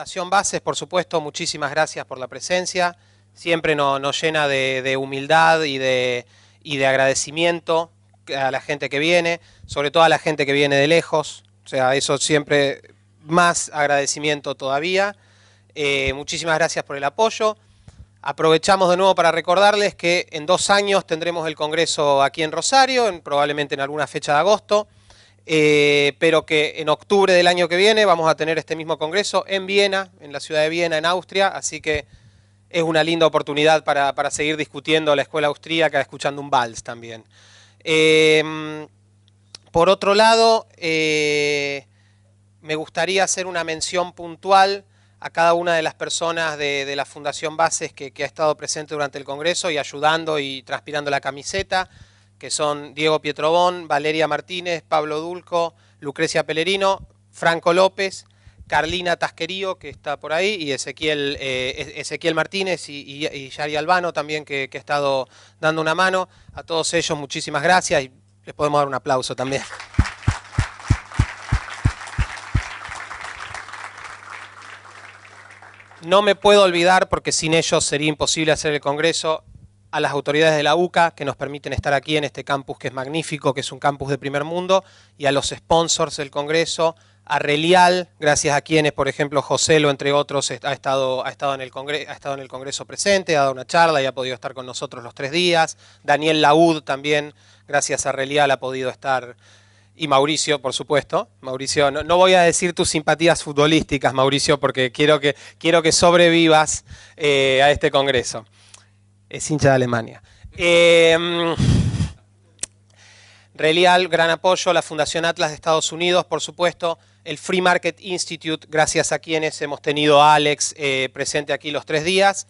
Fundación Bases, por supuesto, muchísimas gracias por la presencia. Siempre nos llena de humildad y de agradecimiento a la gente que viene, sobre todo a la gente que viene de lejos. O sea, eso siempre, más agradecimiento todavía. Muchísimas gracias por el apoyo. Aprovechamos de nuevo para recordarles que en 2 años tendremos el Congreso aquí en Rosario, probablemente en alguna fecha de agosto, pero que en octubre del año que viene vamos a tener este mismo Congreso en Viena, en la ciudad de Viena, en Austria, así que es una linda oportunidad para seguir discutiendo la Escuela Austríaca, escuchando un vals también. Por otro lado, me gustaría hacer una mención puntual a cada una de las personas de la Fundación Bases que ha estado presente durante el Congreso y ayudando y transpirando la camiseta, que son Diego Pietrobón, Valeria Martínez, Pablo Dulco, Lucrecia Pelerino, Franco López, Carlina Tasquerío, que está por ahí, y Ezequiel Martínez y Yari Albano también, que ha estado dando una mano. A todos ellos muchísimas gracias y les podemos dar un aplauso también. No me puedo olvidar, porque sin ellos sería imposible hacer el Congreso, a las autoridades de la UCA que nos permiten estar aquí en este campus que es magnífico, que es un campus de primer mundo, y a los sponsors del Congreso, a Relial, gracias a quienes, por ejemplo, Joselo, entre otros, ha estado en el Congreso presente, ha dado una charla y ha podido estar con nosotros los 3 días. Daniel Laud también, gracias a Relial, ha podido estar. Y Mauricio, por supuesto. Mauricio, no voy a decir tus simpatías futbolísticas, Mauricio, porque quiero que sobrevivas a este Congreso. Es hincha de Alemania. Relial, gran apoyo. La Fundación Atlas de Estados Unidos, por supuesto. El Free Market Institute, gracias a quienes hemos tenido a Alex presente aquí los 3 días.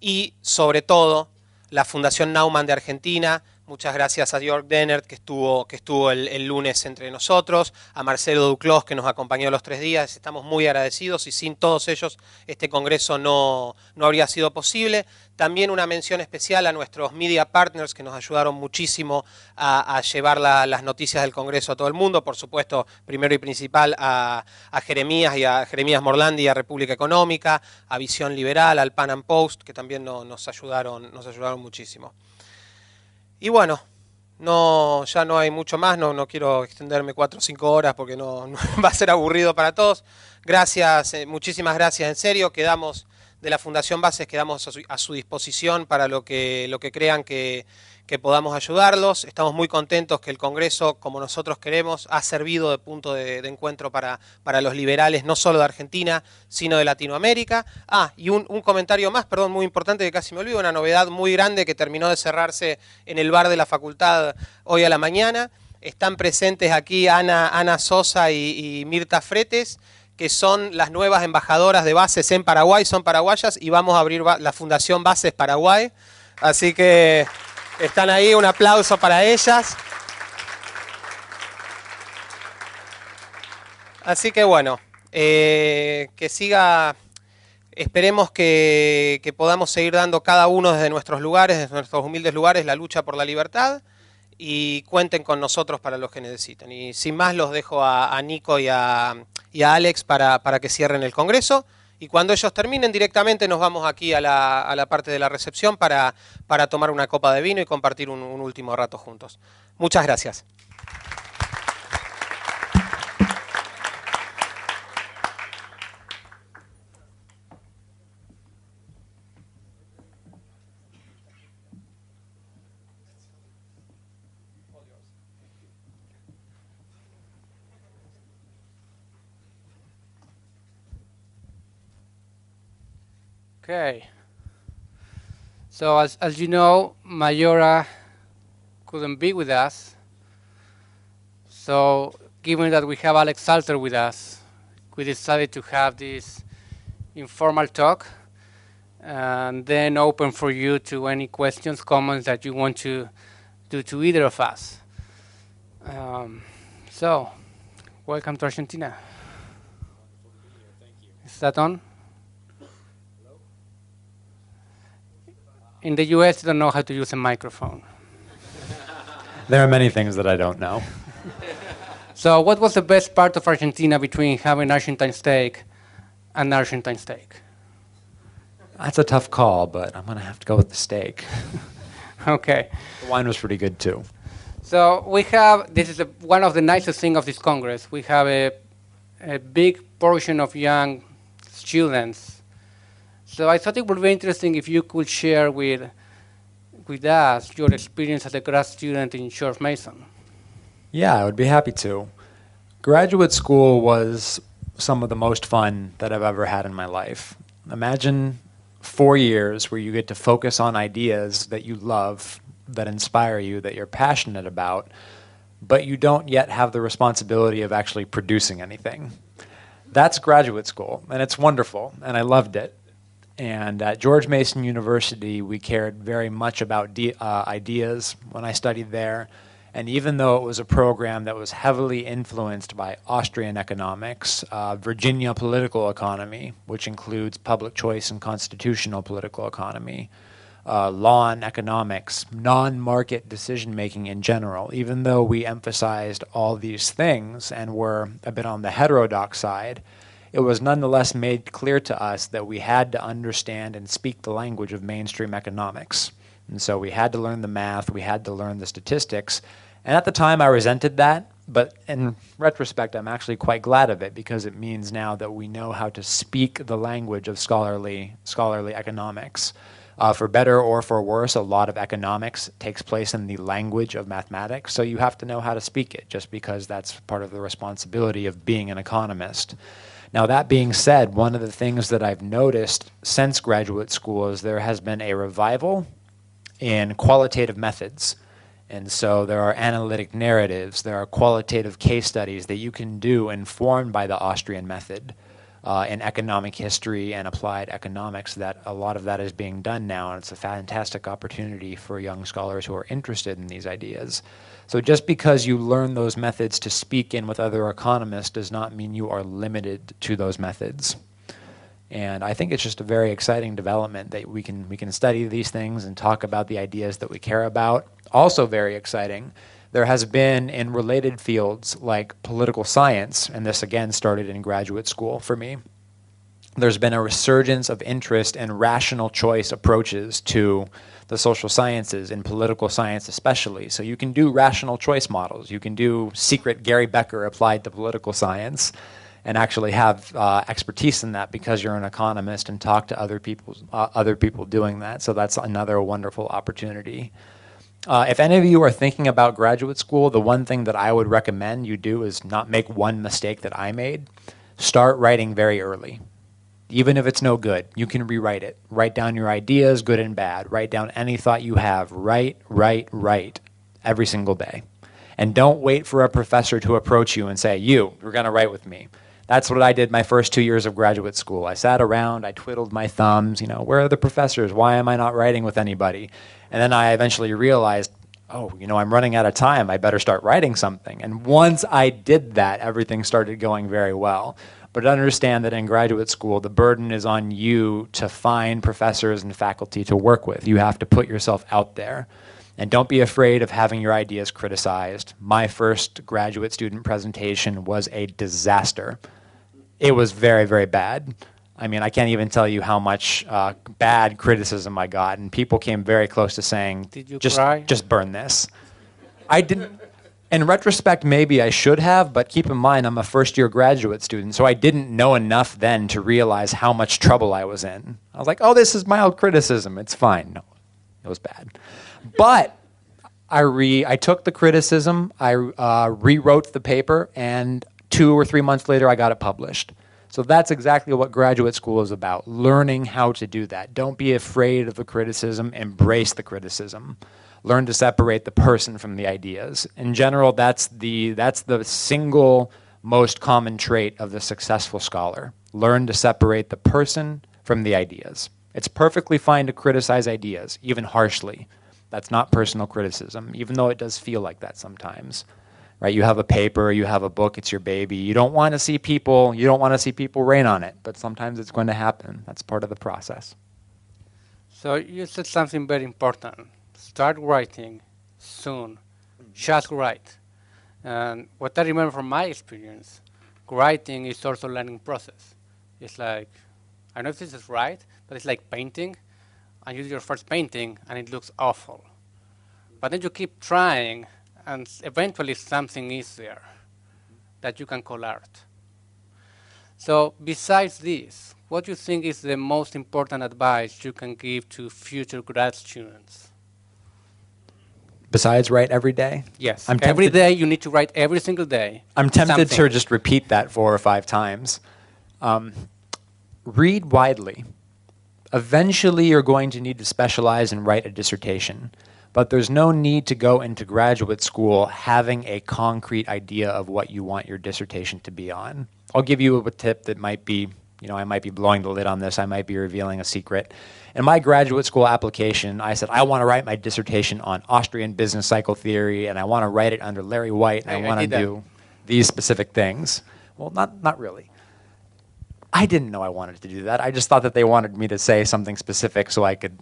Y, sobre todo, la Fundación Naumann de Argentina. Muchas gracias a Jörg Dennert, que estuvo el lunes entre nosotros, a Marcelo Duclos, que nos acompañó los 3 días. Estamos muy agradecidos y sin todos ellos este Congreso no habría sido posible. También una mención especial a nuestros media partners, que nos ayudaron muchísimo a llevar las noticias del Congreso a todo el mundo. Por supuesto, primero y principal a Jeremías Morlandi y a República Económica, a Visión Liberal, al Pan Am Post, que también nos ayudaron muchísimo. Y bueno, ya no hay mucho más, no quiero extenderme 4 o 5 horas porque no va a ser aburrido para todos. Gracias, muchísimas gracias, en serio. Quedamos de la Fundación Bases, quedamos a su disposición para lo que crean que podamos ayudarlos. Estamos muy contentos que el Congreso, como nosotros queremos, ha servido de punto de encuentro para los liberales, no solo de Argentina, sino de Latinoamérica. Y un comentario más, perdón, muy importante que casi me olvido, una novedad muy grande que terminó de cerrarse en el bar de la facultad hoy a la mañana. Están presentes aquí Ana Sosa y Mirta Fretes, que son las nuevas embajadoras de Bases en Paraguay, son paraguayas, y vamos a abrir la Fundación Bases Paraguay. Así que están ahí, un aplauso para ellas. Así que bueno, que siga, esperemos que podamos seguir dando cada uno desde nuestros lugares, desde nuestros humildes lugares, la lucha por la libertad, y cuenten con nosotros para los que necesiten. Y sin más los dejo a Nico y a Alex para que cierren el Congreso. Y cuando ellos terminen, directamente nos vamos aquí a la parte de la recepción para tomar una copa de vino y compartir un último rato juntos. Muchas gracias. Okay. So as you know, Mayora couldn't be with us. So given that we have Alex Salter with us, we decided to have this informal talk and then open for you to any questions, comments that you want to do to either of us. So welcome to Argentina. Thank you. Is that on? In the US, you don't know how to use a microphone. There are many things that I don't know. So what was the best part of Argentina between having Argentine steak an Argentine steak? That's a tough call, but I'm going to have to go with the steak. Okay. The wine was pretty good, too. So we have, this is one of the nicest things of this Congress. We have a big portion of young students. So I thought it would be interesting if you could share with us your experience as a grad student in George Mason. Yeah, I would be happy to. Graduate school was some of the most fun that I've ever had in my life. Imagine 4 years where you get to focus on ideas that you love, that inspire you, that you're passionate about, but you don't yet have the responsibility of actually producing anything. That's graduate school, and it's wonderful, and I loved it. And at George Mason University, we cared very much about ideas when I studied there. And even though it was a program that was heavily influenced by Austrian economics, Virginia political economy, which includes public choice and constitutional political economy, law and economics, non-market decision-making in general, even though we emphasized all these things and were a bit on the heterodox side, it was nonetheless made clear to us that we had to understand and speak the language of mainstream economics. And so we had to learn the math, we had to learn the statistics. And at the time I resented that, but in retrospect I'm actually quite glad of it because it means now that we know how to speak the language of scholarly economics. For better or for worse, a lot of economics takes place in the language of mathematics, so you have to know how to speak it just because that's part of the responsibility of being an economist. Now, that being said, one of the things that I've noticed since graduate school is there has been a revival in qualitative methods. And so there are analytic narratives, there are qualitative case studies that you can do informed by the Austrian method in economic history and applied economics. That a lot of that is being done now, and it's a fantastic opportunity for young scholars who are interested in these ideas. So just because you learn those methods to speak in with other economists does not mean you are limited to those methods. And I think it's just a very exciting development that we can study these things and talk about the ideas that we care about. Also very exciting, there has been in related fields like political science, and this again started in graduate school for me, there's been a resurgence of interest in rational choice approaches to the social sciences, in political science especially. So you can do rational choice models. You can do secret Gary Becker applied to political science and actually have expertise in that because you're an economist and talk to other people doing that. So that's another wonderful opportunity. If any of you are thinking about graduate school, the one thing that I would recommend you do is not make one mistake that I made. Start writing very early. Even if it's no good, you can rewrite it. Write down your ideas, good and bad. Write down any thought you have. Write every single day. And don't wait for a professor to approach you and say, you're going to write with me. That's what I did my first 2 years of graduate school. I sat around, I twiddled my thumbs, where are the professors? Why am I not writing with anybody? And then I eventually realized, I'm running out of time. I better start writing something. And once I did that, everything started going very well. But understand that in graduate school, the burden is on you to find professors and faculty to work with. You have to put yourself out there. And don't be afraid of having your ideas criticized. My first graduate student presentation was a disaster. It was very, very bad. I mean, I can't even tell you how much bad criticism I got. And people came very close to saying, Did you cry? Just burn this. I didn't. In retrospect, maybe I should have, but keep in mind, I'm a first-year graduate student, so I didn't know enough then to realize how much trouble I was in. I was like, this is mild criticism. It's fine. No, it was bad. But I took the criticism, I rewrote the paper, and 2 or 3 months later, I got it published. So that's exactly what graduate school is about, learning how to do that. Don't be afraid of the criticism. Embrace the criticism. Learn to separate the person from the ideas. In general, that's the single most common trait of the successful scholar. Learn to separate the person from the ideas. It's perfectly fine to criticize ideas, even harshly. That's not personal criticism, even though it does feel like that sometimes. Right? You have a paper, you have a book, it's your baby. You don't want to see people rain on it, but sometimes it's going to happen. That's part of the process. So you said something very important. Start writing soon. Just write. And what I remember from my experience, writing is also a learning process. It's like, I don't know if this is right, but it's like painting, and you do your first painting, and it looks awful. But then you keep trying, and eventually something is there that you can call art. So besides this, what do you think is the most important advice you can give to future grad students? Besides write every day? Yes. I'm Every tempted- day you need to write every single day. I'm tempted something. to just repeat that 4 or 5 times. Read widely. Eventually, you're going to need to specialize and write a dissertation, but there's no need to go into graduate school having a concrete idea of what you want your dissertation to be on. I'll give you a tip that might be, I might be blowing the lid on this, I might be revealing a secret. In my graduate school application, I said, I want to write my dissertation on Austrian business cycle theory, and I want to write it under Larry White, and I want to do these specific things. Well, not really. I didn't know I wanted to do that. I just thought that they wanted me to say something specific so I could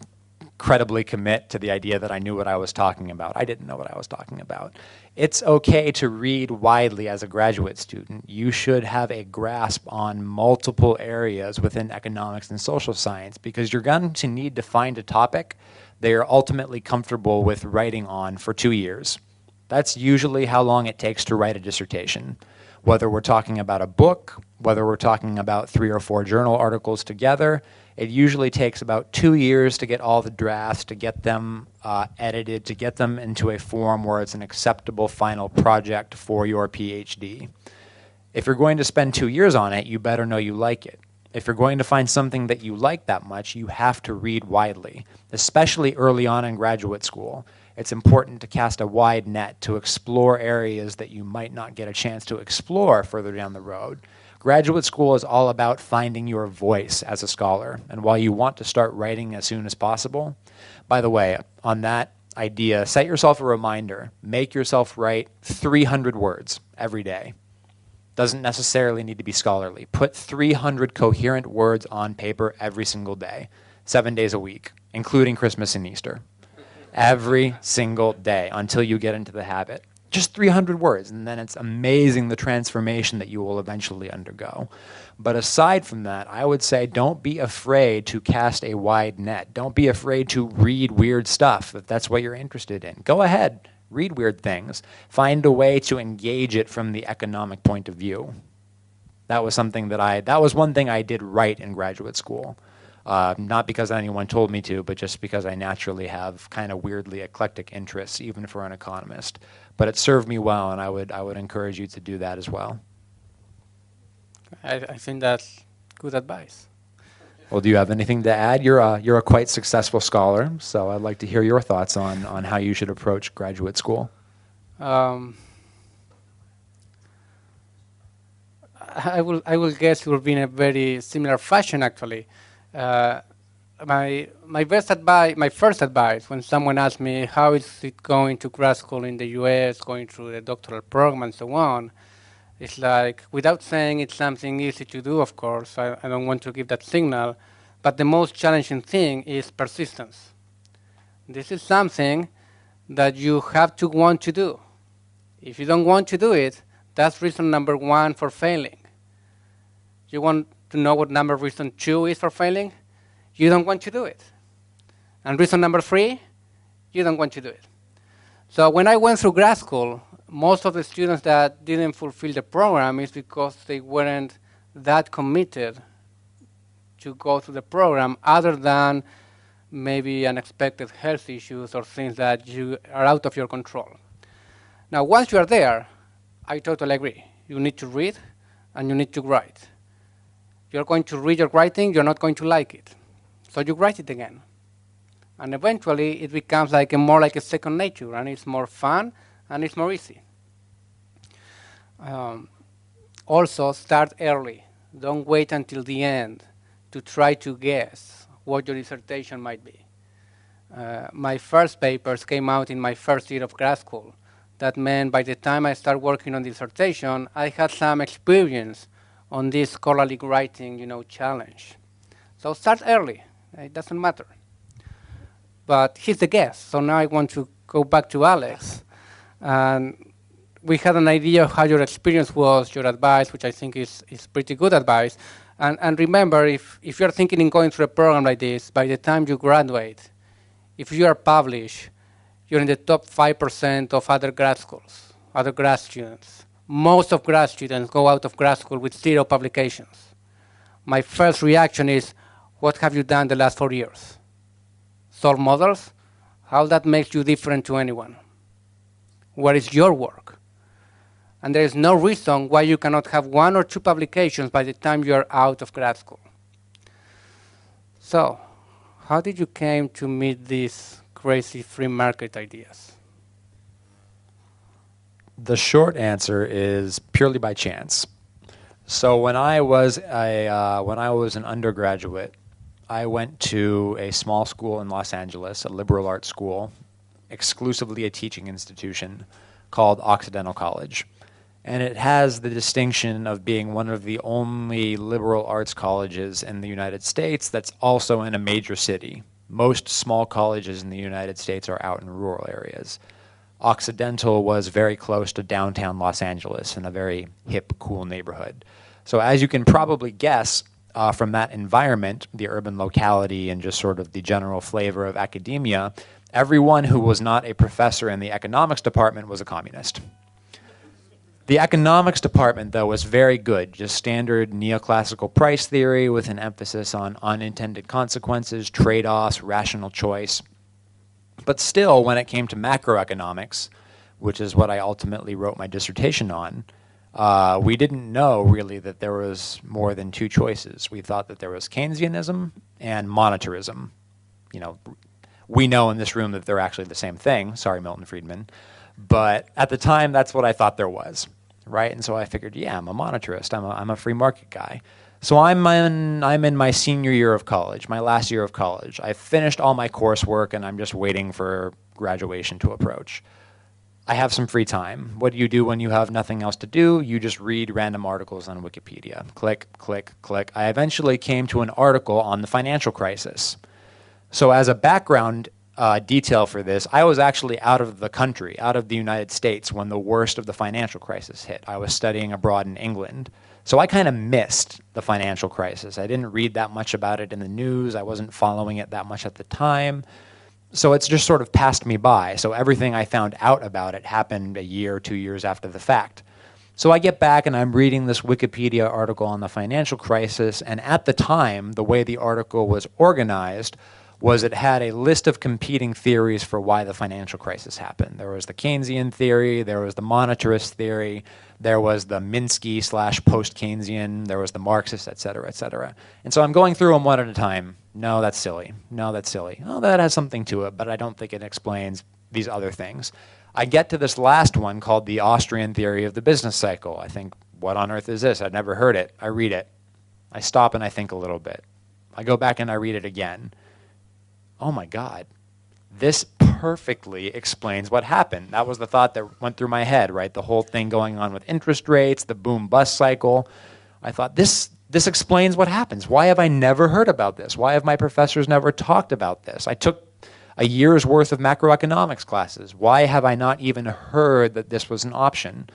credibly commit to the idea that I knew what I was talking about. I didn't know what I was talking about. It's okay to read widely as a graduate student. You should have a grasp on multiple areas within economics and social science because you're going to need to find a topic they are ultimately comfortable with writing on for 2 years. That's usually how long it takes to write a dissertation. Whether we're talking about a book, whether we're talking about 3 or 4 journal articles together, it usually takes about 2 years to get all the drafts, to get them edited, to get them into a form where it's an acceptable final project for your PhD. If you're going to spend 2 years on it, you better know you like it. If you're going to find something that you like that much, you have to read widely, especially early on in graduate school. It's important to cast a wide net to explore areas that you might not get a chance to explore further down the road. Graduate school is all about finding your voice as a scholar, and while you want to start writing as soon as possible, by the way, on that idea, set yourself a reminder. Make yourself write 300 words every day. Doesn't necessarily need to be scholarly. Put 300 coherent words on paper every single day, 7 days a week, including Christmas and Easter. Every single day until you get into the habit. Just 300 words, and then it's amazing the transformation that you will eventually undergo. But aside from that, I would say don't be afraid to cast a wide net. Don't be afraid to read weird stuff if that's what you're interested in. Go ahead, read weird things. Find a way to engage it from the economic point of view. That was one thing I did right in graduate school. Not because anyone told me to, but just because I naturally have kind of weirdly eclectic interests, even for an economist. But it served me well, and I would encourage you to do that as well. I think that's good advice. Well, do you have anything to add? You're a quite successful scholar, so I'd like to hear your thoughts on how you should approach graduate school. I will guess it will be in a very similar fashion, actually. My first advice when someone asks me how is it going to grad school in the US, going through the doctoral program and so on, it's like, without saying it's something easy to do, of course, I don't want to give that signal, but the most challenging thing is persistence. This is something that you have to want to do. If you don't want to do it, that's reason number 1 for failing. You want to know what reason 2 is for failing? You don't want to do it. And reason number 3, you don't want to do it. So when I went through grad school, most of the students that didn't fulfill the program is because they weren't that committed to go through the program, other than maybe unexpected health issues or things that you are out of your control. Now, once you are there, I totally agree. You need to read and you need to write. You're going to read your writing, you're not going to like it. So you write it again. And eventually it becomes more like a second nature, and it's more fun and it's more easy. Also, start early. Don't wait until the end to try to guess what your dissertation might be. My first papers came out in my first year of grad school. That meant by the time I started working on dissertation, I had some experience on this scholarly writing, challenge. So start early. It doesn't matter. But he's the guest. So now I want to go back to Alex. And we had an idea of how your experience was, your advice, which I think is pretty good advice. And remember, if you're thinking in going through a program like this, by the time you graduate, if you are published, you're in the top 5% of other grad schools, other grad students. Most of grad students go out of grad school with 0 publications. My first reaction is, what have you done the last 4 years? Solve models? How that makes you different to anyone? Where is your work? And there is no reason why you cannot have 1 or 2 publications by the time you are out of grad school. So, how did you came to meet these crazy free market ideas? The short answer is purely by chance. So when I was an undergraduate, I went to a small school in Los Angeles, a liberal arts school, exclusively a teaching institution called Occidental College. And it has the distinction of being one of the only liberal arts colleges in the United States that's also in a major city. Most small colleges in the United States are out in rural areas. Occidental was very close to downtown Los Angeles in a very hip, cool neighborhood. So as you can probably guess, from that environment, the urban locality and just sort of the general flavor of academia, everyone who was not a professor in the economics department was a communist. The economics department, though, was very good, just standard neoclassical price theory with an emphasis on unintended consequences, trade-offs, rational choice. But still, when it came to macroeconomics, which is what I ultimately wrote my dissertation on, we didn't know really that there was more than 2 choices. We thought that there was Keynesianism and monetarism. You know, we know in this room that they're actually the same thing. Sorry, Milton Friedman. But at the time, that's what I thought there was, right? And so I figured, yeah, I'm a monetarist. I'm a free market guy. So I'm in my senior year of college, my last year of college. I finished all my coursework, and I'm just waiting for graduation to approach. I have some free time. What do you do when you have nothing else to do? You just read random articles on Wikipedia. Click, click, click. I eventually came to an article on the financial crisis. So as a background detail for this, I was actually out of the country, out of the United States, when the worst of the financial crisis hit. I was studying abroad in England. So I kind of missed the financial crisis. I didn't read that much about it in the news. I wasn't following it that much at the time. So it's just sort of passed me by. So everything I found out about it happened a year or 2 years after the fact. So I get back and I'm reading this Wikipedia article on the financial crisis, and at the time, the way the article was organized was it had a list of competing theories for why the financial crisis happened. There was the Keynesian theory, there was the monetarist theory, there was the Minsky/post-Keynesian, there was the Marxist, et cetera, et cetera. And so I'm going through them one at a time. No, that's silly. No, that's silly. Oh, that has something to it, but I don't think it explains these other things. I get to this last one called the Austrian theory of the business cycle. I think, what on earth is this? I'd never heard it. I read it. I stop and I think a little bit. I go back and I read it again. Oh my God, this perfectly explains what happened. That was the thought that went through my head, right? The whole thing going on with interest rates, the boom-bust cycle. I thought, this explains what happens. Why have I never heard about this? Why have my professors never talked about this? I took a year's worth of macroeconomics classes. Why have I not even heard that this was an option?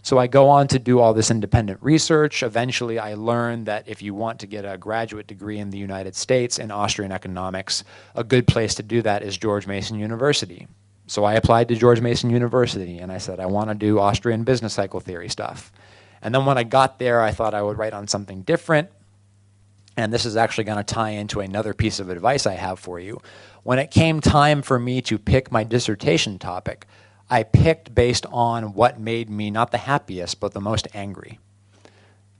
So I go on to do all this independent research. Eventually, I learned that if you want to get a graduate degree in the United States in Austrian economics, a good place to do that is George Mason University. So I applied to George Mason University, and I said, I want to do Austrian business cycle theory stuff. And then when I got there, I thought I would write on something different. And this is actually going to tie into another piece of advice I have for you. When it came time for me to pick my dissertation topic, I picked based on what made me not the happiest, but the most angry.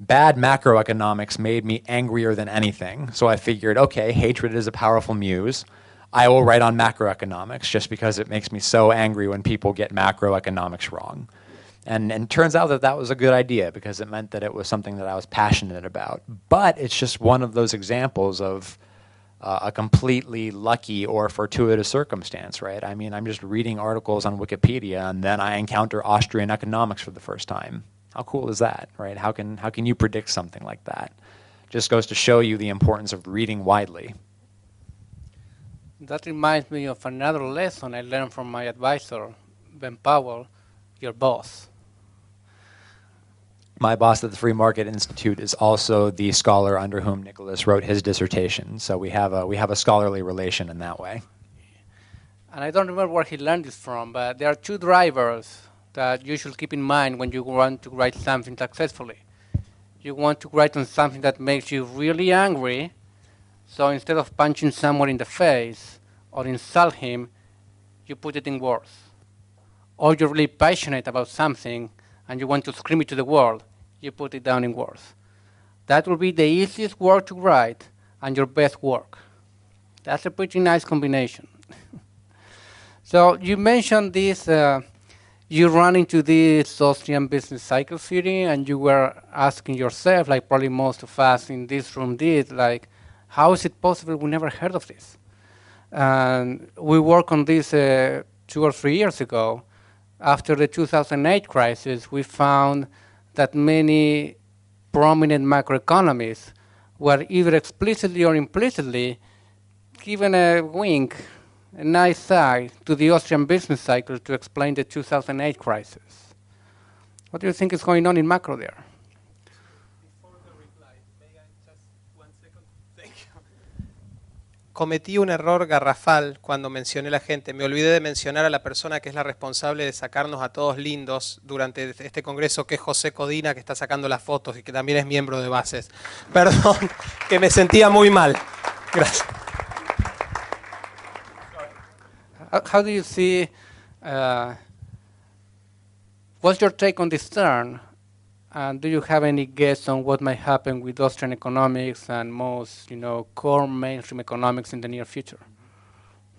Bad macroeconomics made me angrier than anything. So I figured, okay, hatred is a powerful muse. I will write on macroeconomics just because it makes me so angry when people get macroeconomics wrong. And it turns out that that was a good idea because it meant that it was something that I was passionate about. But it's just one of those examples of a completely lucky or fortuitous circumstance, right? I mean, I'm just reading articles on Wikipedia and then I encounter Austrian economics for the first time. How cool is that, right? How can you predict something like that? Just goes to show you the importance of reading widely. That reminds me of another lesson I learned from my advisor, Ben Powell, your boss. My boss at the Free Market Institute is also the scholar under whom Nicolás wrote his dissertation. So we have a scholarly relation in that way. And I don't remember where he learned this from, but there are two drivers that you should keep in mind when you want to write something successfully. You want to write on something that makes you really angry, so instead of punching someone in the face or insult him, you put it in words. Or you're really passionate about something and you want to scream it to the world, you put it down in words. That will be the easiest work to write and your best work. That's a pretty nice combination. So you mentioned this, you run into this Austrian business cycle theory, and you were asking yourself, like probably most of us in this room did, like, how is it possible we never heard of this? And we worked on this 2 or 3 years ago. After the 2008 crisis, we found that many prominent macroeconomists were either explicitly or implicitly given a wink, a nice side to the Austrian business cycle to explain the 2008 crisis. What do you think is going on in macro there? Before the reply, may I just 1 second? Thank you. Cometí un error garrafal cuando mencioné a la gente. Me olvidé de mencionar a la persona que es la responsable de sacarnos a todos lindos durante este congreso, que es José Codina, que está sacando las fotos y que también es miembro de Bases. Perdón, que me sentía muy mal. Gracias. How do you see, what's your take on this turn? And do you have any guess on what might happen with Austrian economics and most, core mainstream economics in the near future?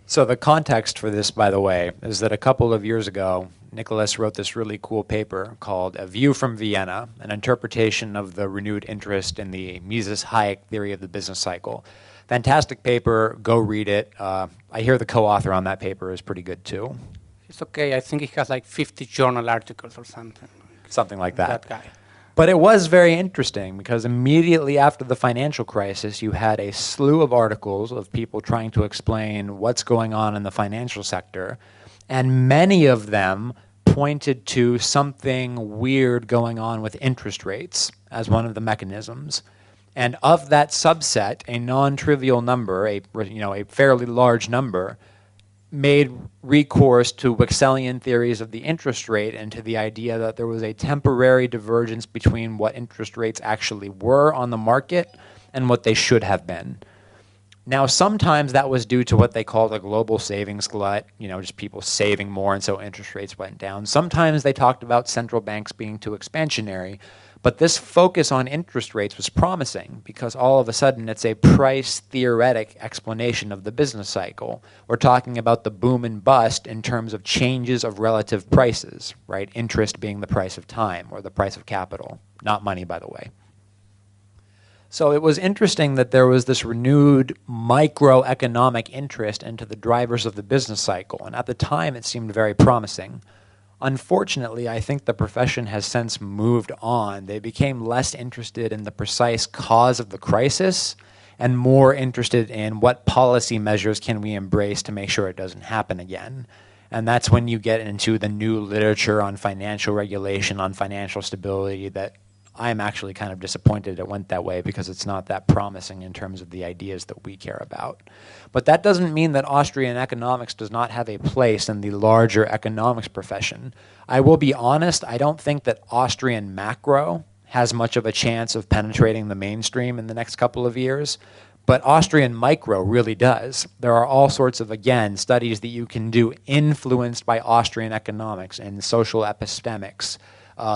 So the context for this, by the way, is that a couple of years ago, Nicolás wrote this really cool paper called A View from Vienna, an interpretation of the renewed interest in the Mises-Hayek theory of the business cycle. Fantastic paper, go read it. I hear the co-author on that paper is pretty good too. It's okay, I think he has like 50 journal articles or something. Something like that. That guy. But it was very interesting because immediately after the financial crisis, you had a slew of articles of people trying to explain what's going on in the financial sector, and many of them pointed to something weird going on with interest rates as one of the mechanisms. And of that subset, a non-trivial number, a fairly large number, made recourse to Wixellian theories of the interest rate and to the idea that there was a temporary divergence between what interest rates actually were on the market and what they should have been. Now, sometimes that was due to what they called a global savings glut, just people saving more and so interest rates went down. Sometimes they talked about central banks being too expansionary. But this focus on interest rates was promising because all of a sudden it's a price-theoretic explanation of the business cycle. We're talking about the boom and bust in terms of changes of relative prices, right? Interest being the price of time or the price of capital, not money, by the way. So it was interesting that there was this renewed microeconomic interest into the drivers of the business cycle, and at the time it seemed very promising. Unfortunately, I think the profession has since moved on. They became less interested in the precise cause of the crisis and more interested in what policy measures can we embrace to make sure it doesn't happen again. And that's when you get into the new literature on financial regulation, on financial stability, that I'm actually kind of disappointed it went that way because it's not that promising in terms of the ideas that we care about. But that doesn't mean that Austrian economics does not have a place in the larger economics profession. I will be honest, I don't think that Austrian macro has much of a chance of penetrating the mainstream in the next couple of years, but Austrian micro really does. There are all sorts of, again, studies that you can do influenced by Austrian economics and social epistemics,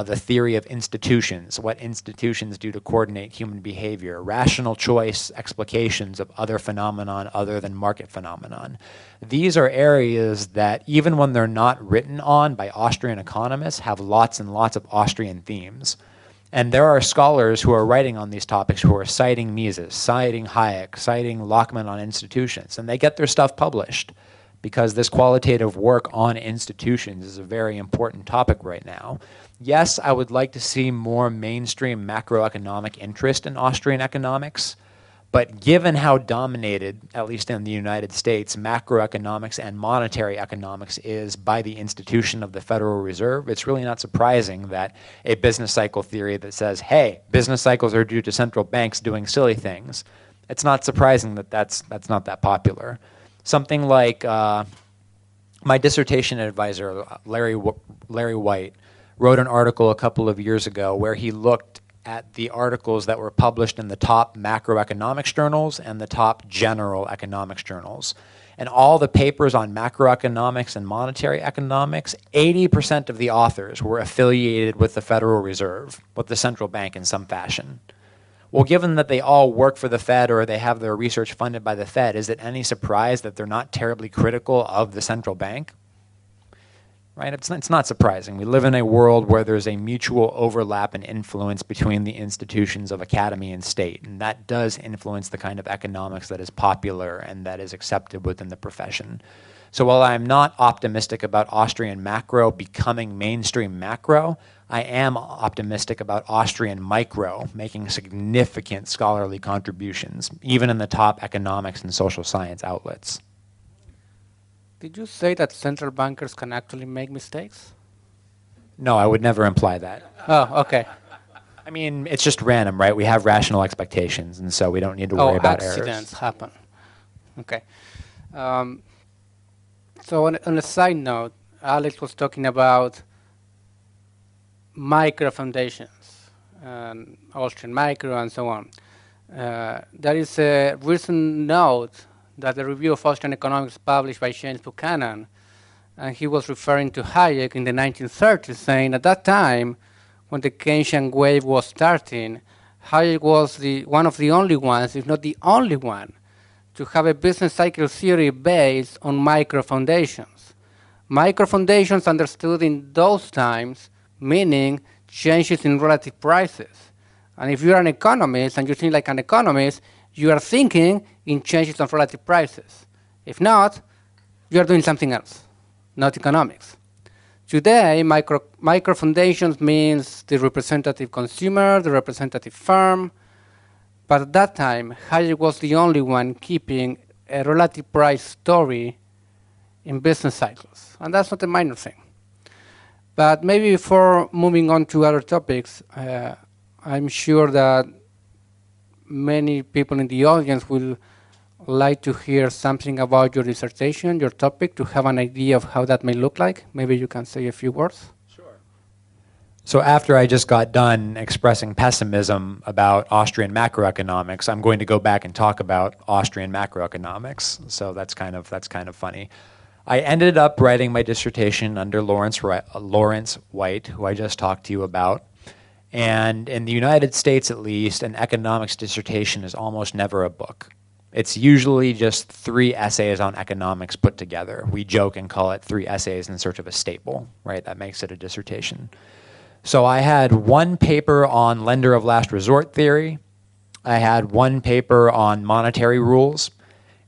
the theory of institutions, what institutions do to coordinate human behavior, rational choice explications of other phenomenon other than market phenomenon. These are areas that, even when they're not written on by Austrian economists, have lots and lots of Austrian themes. And there are scholars who are writing on these topics who are citing Mises, citing Hayek, citing Lachman on institutions, and they get their stuff published because this qualitative work on institutions is a very important topic right now. Yes, I would like to see more mainstream macroeconomic interest in Austrian economics, But given how dominated, at least in the United States, macroeconomics and monetary economics is by the institution of the Federal Reserve, it's really not surprising that a business cycle theory that says, hey, business cycles are due to central banks doing silly things, it's not surprising that that's not that popular. Something like my dissertation advisor, Larry White, wrote an article a couple of years ago where he looked at the articles that were published in the top macroeconomics journals and the top general economics journals. And all the papers on macroeconomics and monetary economics, 80% of the authors were affiliated with the Federal Reserve, with the central bank in some fashion. Well, given that they all work for the Fed or they have their research funded by the Fed, is it any surprise that they're not terribly critical of the central bank? Right? It's not surprising. We live in a world where there's a mutual overlap and influence between the institutions of academy and state, and that does influence the kind of economics that is popular and that is accepted within the profession. So while I'm not optimistic about Austrian macro becoming mainstream macro, I am optimistic about Austrian micro making significant scholarly contributions, even in the top economics and social science outlets. Did you say that central bankers can actually make mistakes? No, I would never imply that. Oh, okay. I mean, it's just random, right? We have rational expectations, and so we don't need to worry about errors. Accidents happen. Okay. So on a side note, Alex was talking about micro foundations, Austrian micro and so on. There is a recent note that the review of Austrian economics published by James Buchanan, and he was referring to Hayek in the 1930s, saying at that time, when the Keynesian wave was starting, Hayek was one of the only ones, if not the only one, to have a business cycle theory based on micro foundations. Micro foundations understood in those times, meaning changes in relative prices. And if you're an economist and you think like an economist, you are thinking in changes of relative prices. If not, you are doing something else, not economics. Today, micro foundations means the representative consumer, the representative firm, but at that time, Hayek was the only one keeping a relative price story in business cycles, and that's not a minor thing. But maybe before moving on to other topics, I'm sure that many people in the audience will like to hear something about your dissertation, your topic, to have an idea of how that may look like. Maybe you can say a few words. Sure. So after I just got done expressing pessimism about Austrian macroeconomics, I'm going to go back and talk about Austrian macroeconomics. So that's kind of funny. I ended up writing my dissertation under Lawrence White, who I just talked to you about. And in the United States, at least, an economics dissertation is almost never a book. It's usually just 3 essays on economics put together. We joke and call it 3 essays in search of a staple, right? That makes it a dissertation. So I had 1 paper on lender of last resort theory. I had 1 paper on monetary rules.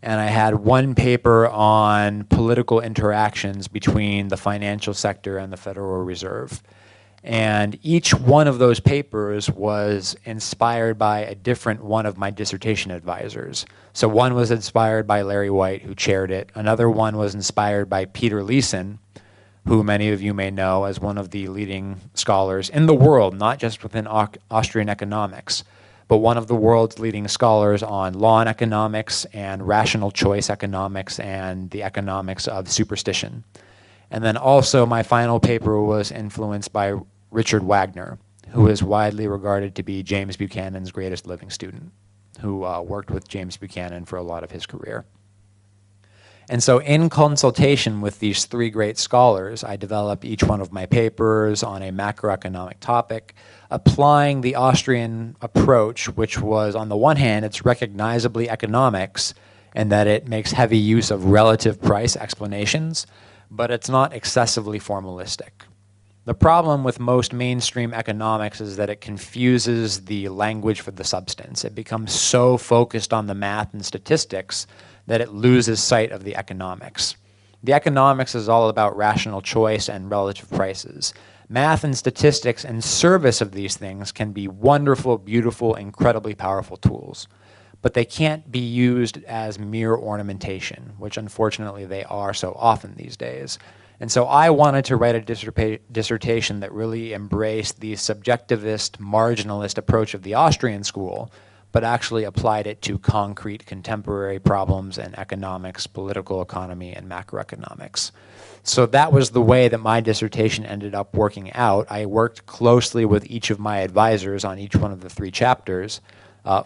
And I had 1 paper on political interactions between the financial sector and the Federal Reserve. And each one of those papers was inspired by a different one of my dissertation advisors. So one was inspired by Larry White, who chaired it. Another one was inspired by Peter Leeson, who many of you may know as one of the leading scholars in the world, not just within Austrian economics, but one of the world's leading scholars on law and economics and rational choice economics and the economics of superstition. And then also my final paper was influenced by Richard Wagner, who is widely regarded to be James Buchanan's greatest living student, who worked with James Buchanan for a lot of his career. And so in consultation with these 3 great scholars, I developed each one of my papers on a macroeconomic topic, applying the Austrian approach, which was, on the one hand, it's recognizably economics, and that it makes heavy use of relative price explanations, but it's not excessively formalistic. The problem with most mainstream economics is that it confuses the language for the substance. It becomes so focused on the math and statistics that it loses sight of the economics. The economics is all about rational choice and relative prices. Math and statistics in service of these things can be wonderful, beautiful, incredibly powerful tools. but they can't be used as mere ornamentation, which unfortunately they are so often these days. And so I wanted to write a dissertation that really embraced the subjectivist, marginalist approach of the Austrian school, but actually applied it to concrete contemporary problems in economics, political economy, and macroeconomics. So that was the way that my dissertation ended up working out. I worked closely with each of my advisors on each one of the 3 chapters.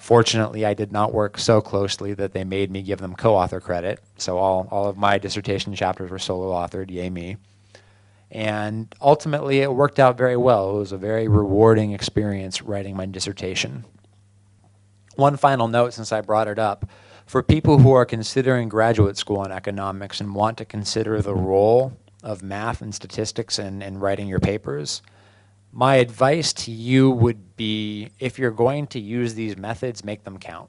Fortunately, I did not work so closely that they made me give them co-author credit. So all of my dissertation chapters were solo authored, yay me. And ultimately, it worked out very well. It was a very rewarding experience writing my dissertation. One final note, since I brought it up, for people who are considering graduate school in economics and want to consider the role of math and statistics in writing your papers, my advice to you would be, if you're going to use these methods, make them count.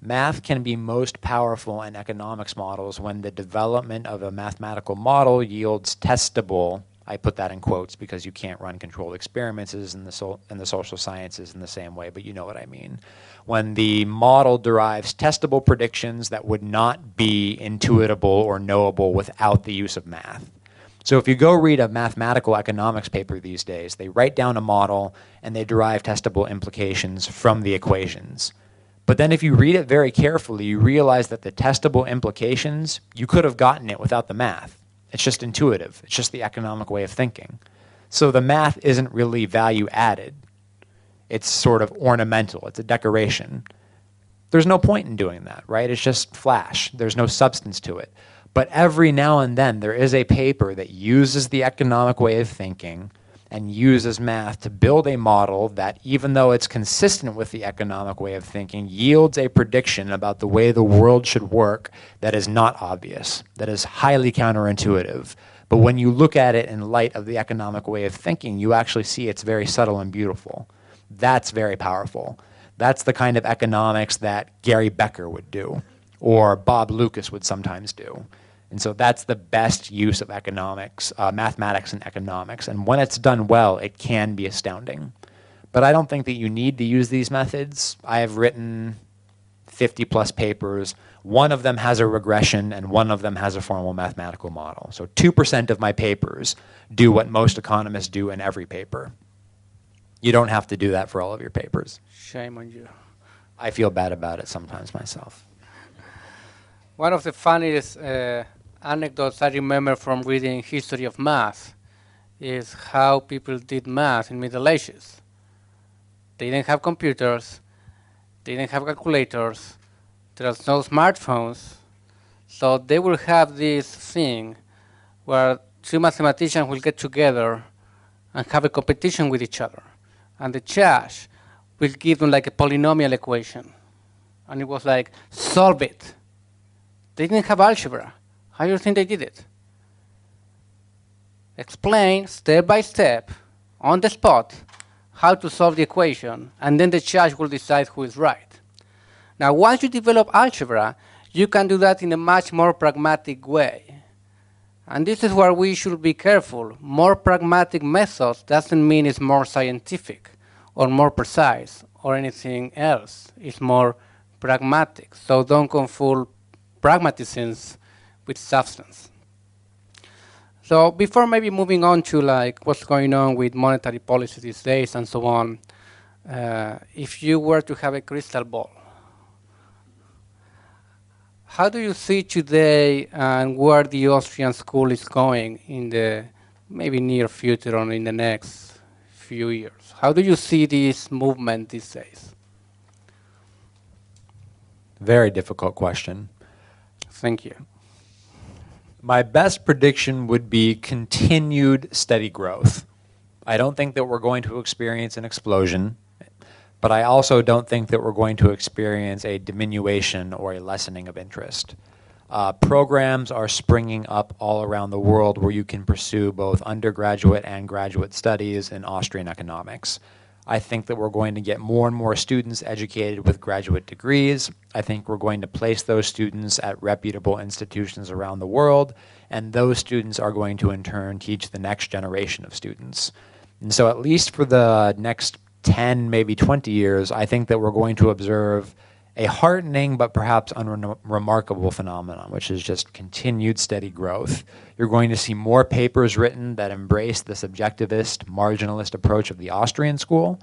Math can be most powerful in economics models when the development of a mathematical model yields testable, I put that in quotes because you can't run controlled experiments in the social sciences in the same way, but you know what I mean. When the model derives testable predictions that would not be intuitable or knowable without the use of math. So if you go read a mathematical economics paper these days, they write down a model and they derive testable implications from the equations. But then if you read it very carefully, you realize that the testable implications, you could have gotten it without the math. It's just intuitive. It's just the economic way of thinking. So the math isn't really value added. It's sort of ornamental. It's a decoration. There's no point in doing that, right? It's just flash. There's no substance to it. But every now and then there is a paper that uses the economic way of thinking and uses math to build a model that, even though it's consistent with the economic way of thinking, yields a prediction about the way the world should work that is not obvious, that is highly counterintuitive. But when you look at it in light of the economic way of thinking, you actually see it's very subtle and beautiful. That's very powerful. That's the kind of economics that Gary Becker would do, or Bob Lucas would sometimes do. And so that's the best use of economics, mathematics and economics. And when it's done well, it can be astounding. But I don't think that you need to use these methods. I have written 50 plus papers. One of them has a regression and one of them has a formal mathematical model. So 2% of my papers do what most economists do in every paper. You don't have to do that for all of your papers. Shame on you. I feel bad about it sometimes myself. One of the funniest anecdotes I remember from reading history of math is how people did math in Middle Ages. They didn't have computers, they didn't have calculators, there was no smartphones, so they will have this thing where 2 mathematicians will get together and have a competition with each other. And the judge will give them like a polynomial equation. And it was like, solve it. They didn't have algebra. How do you think they did it? Explain step by step, on the spot, how to solve the equation, and then the judge will decide who is right. Now, once you develop algebra, you can do that in a much more pragmatic way. And this is where we should be careful. More pragmatic methods doesn't mean it's more scientific or more precise or anything else. It's more pragmatic. So don't confuse pragmatism with substance. So before maybe moving on to like what's going on with monetary policy these days and so on, if you were to have a crystal ball, how do you see today and where the Austrian school is going in the maybe near future or in the next few years? How do you see this movement these days? Very difficult question. Thank you. My best prediction would be continued steady growth. I don't think that we're going to experience an explosion, but I also don't think that we're going to experience a diminution or a lessening of interest. Programs are springing up all around the world where you can pursue both undergraduate and graduate studies in Austrian economics. I think that we're going to get more and more students educated with graduate degrees. I think we're going to place those students at reputable institutions around the world, and those students are going to in turn teach the next generation of students. And so at least for the next 10, maybe 20 years, I think that we're going to observe a heartening but perhaps unremarkable phenomenon, which is just continued steady growth. You're going to see more papers written that embrace the subjectivist, marginalist approach of the Austrian school.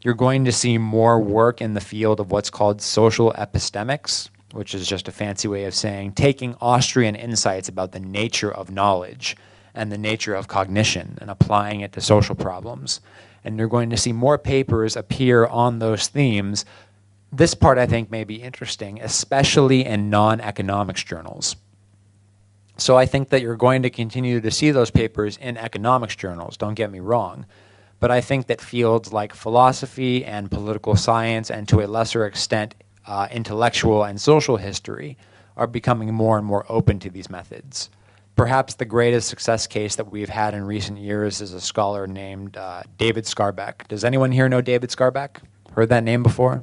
You're going to see more work in the field of what's called social epistemics, which is just a fancy way of saying taking Austrian insights about the nature of knowledge and the nature of cognition and applying it to social problems. And you're going to see more papers appear on those themes. This part, I think, may be interesting, especially in non-economics journals. So I think that you're going to continue to see those papers in economics journals, don't get me wrong. But I think that fields like philosophy and political science, and to a lesser extent, intellectual and social history, are becoming more and more open to these methods. Perhaps the greatest success case that we've had in recent years is a scholar named David Skarbek. Does anyone here know David Skarbek? Heard that name before?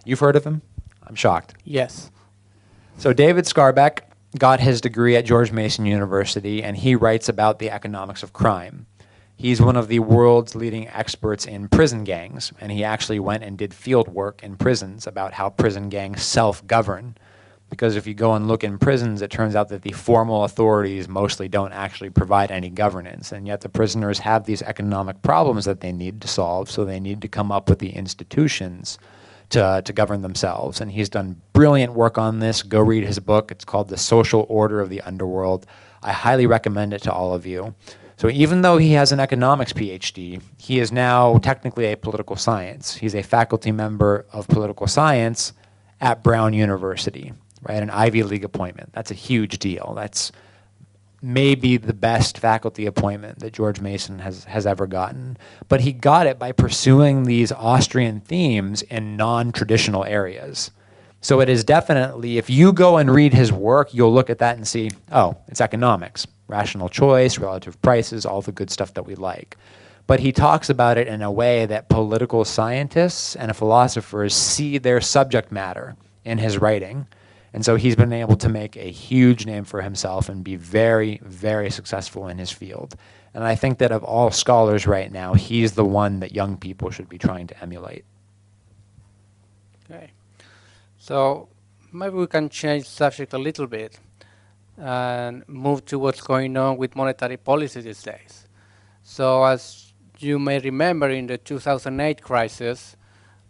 You've heard of him? I'm shocked. Yes. So David Skarbek got his degree at George Mason University, and he writes about the economics of crime. He's one of the world's leading experts in prison gangs, and he actually went and did field work in prisons about how prison gangs self-govern. Because if you go and look in prisons, it turns out that the formal authorities mostly don't actually provide any governance, and yet the prisoners have these economic problems that they need to solve, so they need to come up with the institutions to govern themselves. And he's done brilliant work on this. Go read his book. It's called The Social Order of the Underworld. I highly recommend it to all of you. So even though he has an economics PhD, he is now technically a political science. He's a faculty member of political science at Brown University, right? An Ivy League appointment. That's a huge deal. That's maybe the best faculty appointment that George Mason has ever gotten. But he got it by pursuing these Austrian themes in non-traditional areas. So it is definitely, if you go and read his work, you'll look at that and see, oh, it's economics, rational choice, relative prices, all the good stuff that we like. But he talks about it in a way that political scientists and philosophers see their subject matter in his writing. And so he's been able to make a huge name for himself and be very, very successful in his field. And I think that of all scholars right now, he's the one that young people should be trying to emulate. Okay. So maybe we can change subject a little bit and move to what's going on with monetary policy these days. So as you may remember, in the 2008 crisis,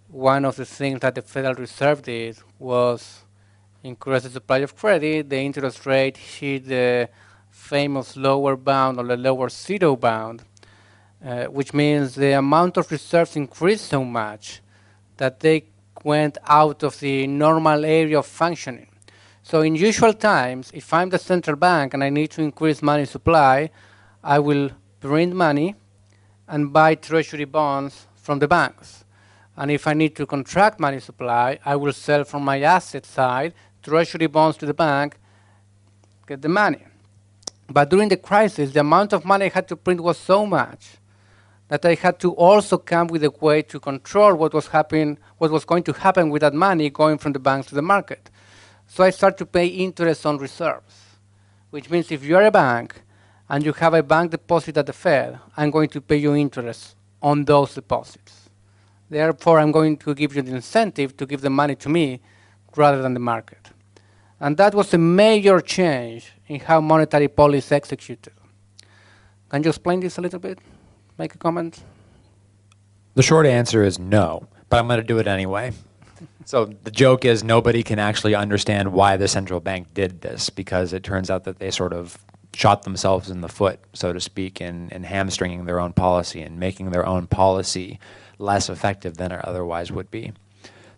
one of the things that the Federal Reserve did was increase the supply of credit. The interest rate hit the famous lower bound, or the lower zero bound, which means the amount of reserves increased so much that they went out of the normal area of functioning. So in usual times, if I'm the central bank and I need to increase money supply, I will print money and buy treasury bonds from the banks. And if I need to contract money supply, I will sell from my asset side treasury bonds to the bank, get the money. But during the crisis, the amount of money I had to print was so much that I had to also come with a way to control what was going to happen with that money going from the banks to the market. So I start to pay interest on reserves, which means if you're a bank and you have a bank deposit at the Fed, I'm going to pay you interest on those deposits. Therefore, I'm going to give you the incentive to give the money to me rather than the market. And that was a major change in how monetary policy is executed. Can you explain this a little bit? Make a comment? The short answer is no, but I'm going to do it anyway. So the joke is nobody can actually understand why the central bank did this, because it turns out that they sort of shot themselves in the foot, so to speak, in hamstringing their own policy and making their own policy less effective than it otherwise would be.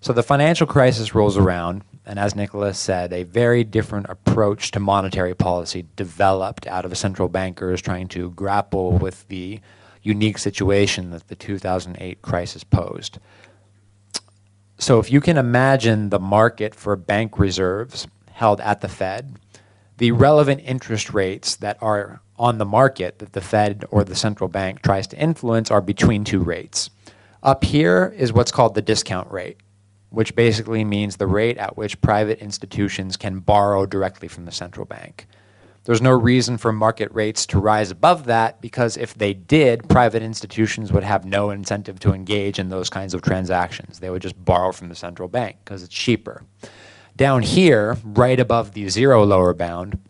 So the financial crisis rolls around, and as Nicolás said, a very different approach to monetary policy developed out of central bankers trying to grapple with the unique situation that the 2008 crisis posed. So if you can imagine the market for bank reserves held at the Fed, the relevant interest rates that are on the market that the Fed or the central bank tries to influence are between two rates. Up here is what's called the discount rate, which basically means the rate at which private institutions can borrow directly from the central bank. There's no reason for market rates to rise above that, because if they did, private institutions would have no incentive to engage in those kinds of transactions. They would just borrow from the central bank because it's cheaper. Down here, right above the zero lower bound,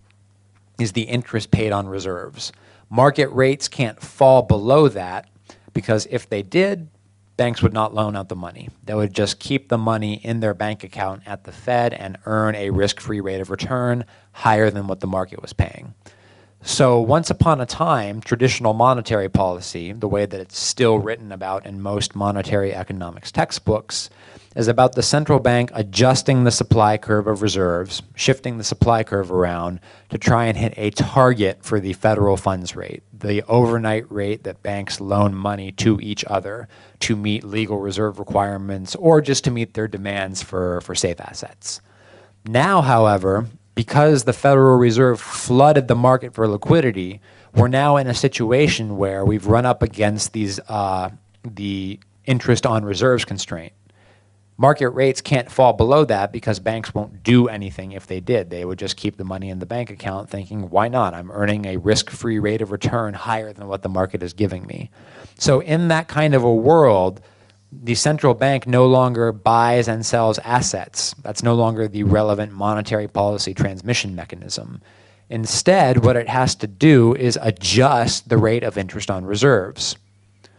is the interest paid on reserves. Market rates can't fall below that, because if they did, banks would not loan out the money. They would just keep the money in their bank account at the Fed and earn a risk-free rate of return higher than what the market was paying. So once upon a time, traditional monetary policy, the way that it's still written about in most monetary economics textbooks, is about the central bank adjusting the supply curve of reserves, shifting the supply curve around to try and hit a target for the federal funds rate, the overnight rate that banks loan money to each other to meet legal reserve requirements or just to meet their demands for safe assets. Now, however, because the Federal Reserve flooded the market for liquidity, we're now in a situation where we've run up against the interest on reserves constraint. Market rates can't fall below that because banks won't do anything if they did. They would just keep the money in the bank account thinking, why not? I'm earning a risk-free rate of return higher than what the market is giving me. So in that kind of a world, the central bank no longer buys and sells assets. That's no longer the relevant monetary policy transmission mechanism. Instead, what it has to do is adjust the rate of interest on reserves.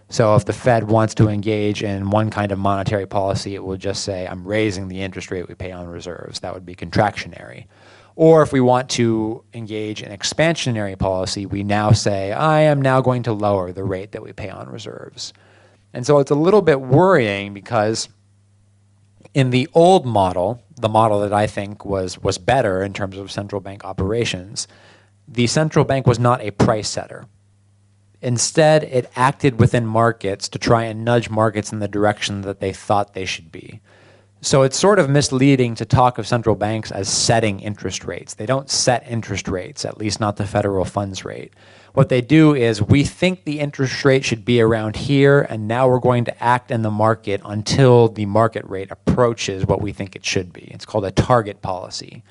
So if the Fed wants to engage in one kind of monetary policy, it will just say, I'm raising the interest rate we pay on reserves. That would be contractionary. Or if we want to engage in expansionary policy, we now say, I am now going to lower the rate that we pay on reserves. And so it's a little bit worrying because in the old model, the model that I think was better in terms of central bank operations, the central bank was not a price setter. Instead, it acted within markets to try and nudge markets in the direction that they thought they should be. So it's sort of misleading to talk of central banks as setting interest rates. They don't set interest rates, at least not the federal funds rate. What they do is, we think the interest rate should be around here, and now we're going to act in the market until the market rate approaches what we think it should be. It's called a target policy.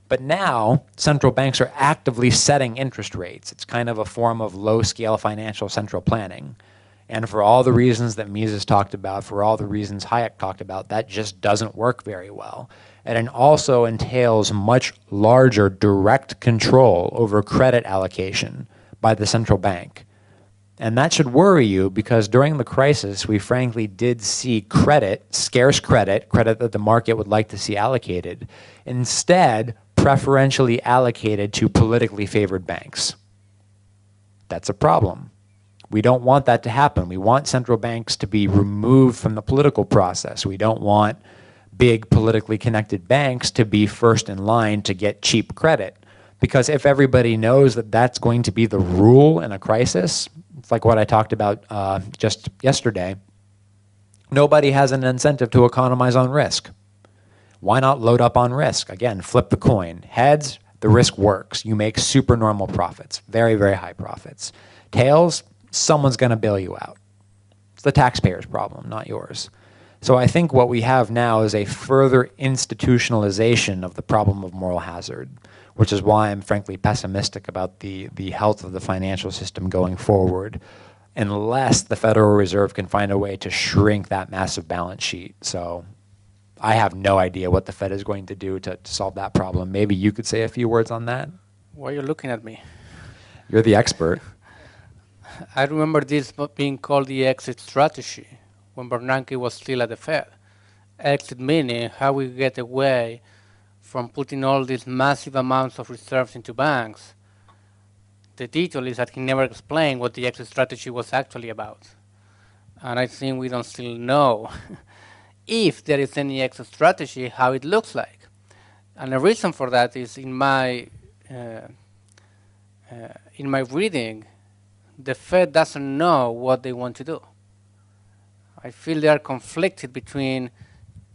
But now, central banks are actively setting interest rates. It's kind of a form of low-scale financial central planning. And for all the reasons that Mises talked about, for all the reasons Hayek talked about, that just doesn't work very well. And it also entails much larger direct control over credit allocation by the central bank. And that should worry you, because during the crisis, we frankly did see credit, scarce credit that the market would like to see allocated, instead preferentially allocated to politically favored banks. That's a problem. We don't want that to happen. We want central banks to be removed from the political process. We don't want big politically connected banks to be first in line to get cheap credit. Because if everybody knows that that's going to be the rule in a crisis, it's like what I talked about just yesterday, nobody has an incentive to economize on risk. Why not load up on risk? Again, flip the coin. Heads, the risk works. You make supernormal profits, very, very high profits. Tails, someone's going to bail you out. It's the taxpayer's problem, not yours. So I think what we have now is a further institutionalization of the problem of moral hazard, which is why I'm frankly pessimistic about the health of the financial system going forward, unless the Federal Reserve can find a way to shrink that massive balance sheet. So I have no idea what the Fed is going to do to solve that problem. Maybe you could say a few words on that? Why are you looking at me? You're the expert. I remember this being called the exit strategy when Bernanke was still at the Fed. Exit meaning how we get away from putting all these massive amounts of reserves into banks. The detail is that he never explained what the exit strategy was actually about. And I think we don't still know if there is any exit strategy, how it looks like. And the reason for that is in my reading, the Fed doesn't know what they want to do. I feel they are conflicted between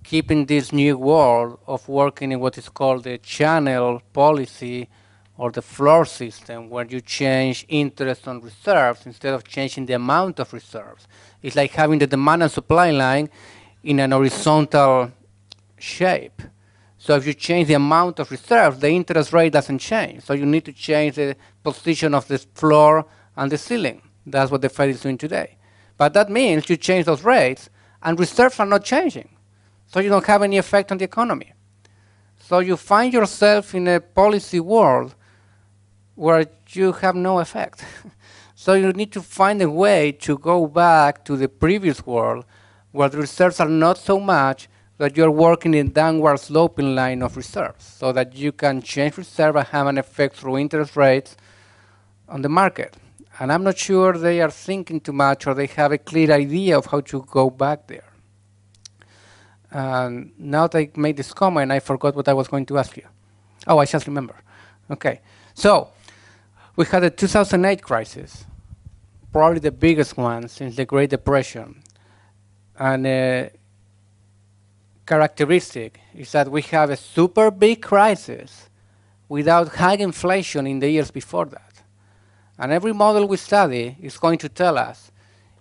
keeping this new world of working in what is called the channel policy or the floor system, where you change interest on reserves instead of changing the amount of reserves. It's like having the demand and supply line in an horizontal shape. So if you change the amount of reserves, the interest rate doesn't change. So you need to change the position of the floor and the ceiling. That's what the Fed is doing today. But that means you change those rates, and reserves are not changing. So you don't have any effect on the economy. So you find yourself in a policy world where you have no effect. So you need to find a way to go back to the previous world where the reserves are not so much that you're working in downward sloping line of reserves so that you can change reserve and have an effect through interest rates on the market. And I'm not sure they are thinking too much or they have a clear idea of how to go back there. Now that I made this comment, I forgot what I was going to ask you. Oh, I just remember. Okay. So we had the 2008 crisis, probably the biggest one since the Great Depression. And characteristic is that we have a super big crisis without high inflation in the years before that. And every model we study is going to tell us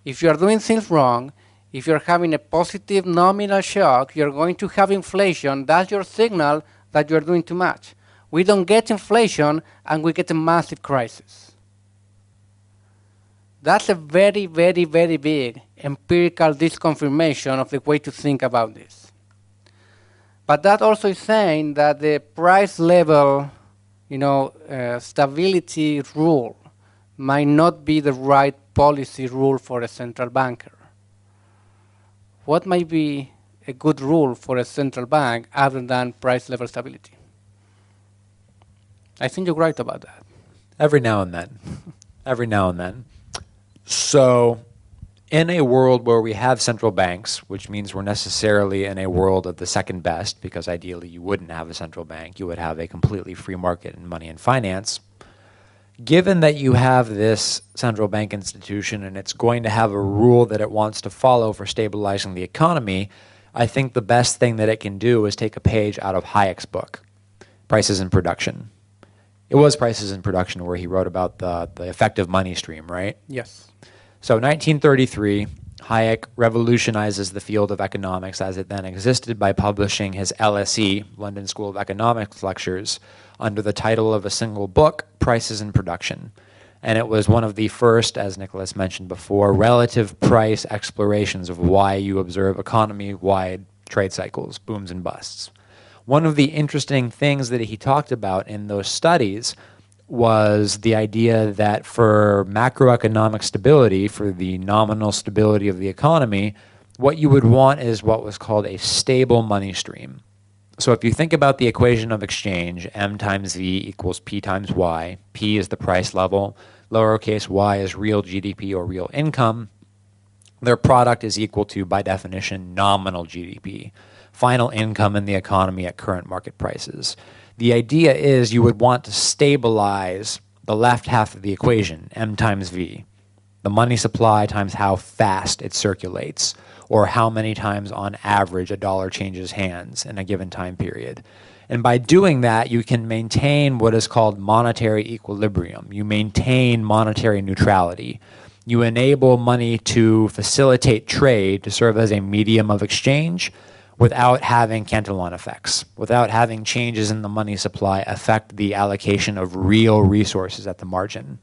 if you are doing things wrong, if you're having a positive nominal shock, you're going to have inflation. That's your signal that you're doing too much. We don't get inflation and we get a massive crisis. That's a very, very, very big empirical disconfirmation of the way to think about this. But that also is saying that the price level, stability rule might not be the right policy rule for a central banker. What might be a good rule for a central bank other than price level stability? I think you're right about that. Every now and then. Every now and then. So in a world where we have central banks, which means we're necessarily in a world of the second best, because ideally you wouldn't have a central bank, you would have a completely free market in money and finance. Given that you have this central bank institution and it's going to have a rule that it wants to follow for stabilizing the economy, I think the best thing that it can do is take a page out of Hayek's book, Prices in Production. It was Prices in Production where he wrote about the effective money stream, right? Yes. So 1933, Hayek revolutionizes the field of economics as it then existed by publishing his LSE, London School of Economics lectures, under the title of a single book, Prices in Production. And it was one of the first, as Nicolás mentioned before, relative price explorations of why you observe economy-wide trade cycles, booms and busts. One of the interesting things that he talked about in those studies was the idea that for macroeconomic stability, for the nominal stability of the economy, what you would want is what was called a stable money stream. So if you think about the equation of exchange, M times V equals P times Y, P is the price level, lowercase y is real GDP or real income, their product is equal to, by definition, nominal GDP, final income in the economy at current market prices. The idea is you would want to stabilize the left half of the equation, M times V, the money supply times how fast it circulates, or how many times on average a dollar changes hands in a given time period. And by doing that, you can maintain what is called monetary equilibrium. You maintain monetary neutrality. You enable money to facilitate trade, to serve as a medium of exchange, without having Cantillon effects, without having changes in the money supply affect the allocation of real resources at the margin.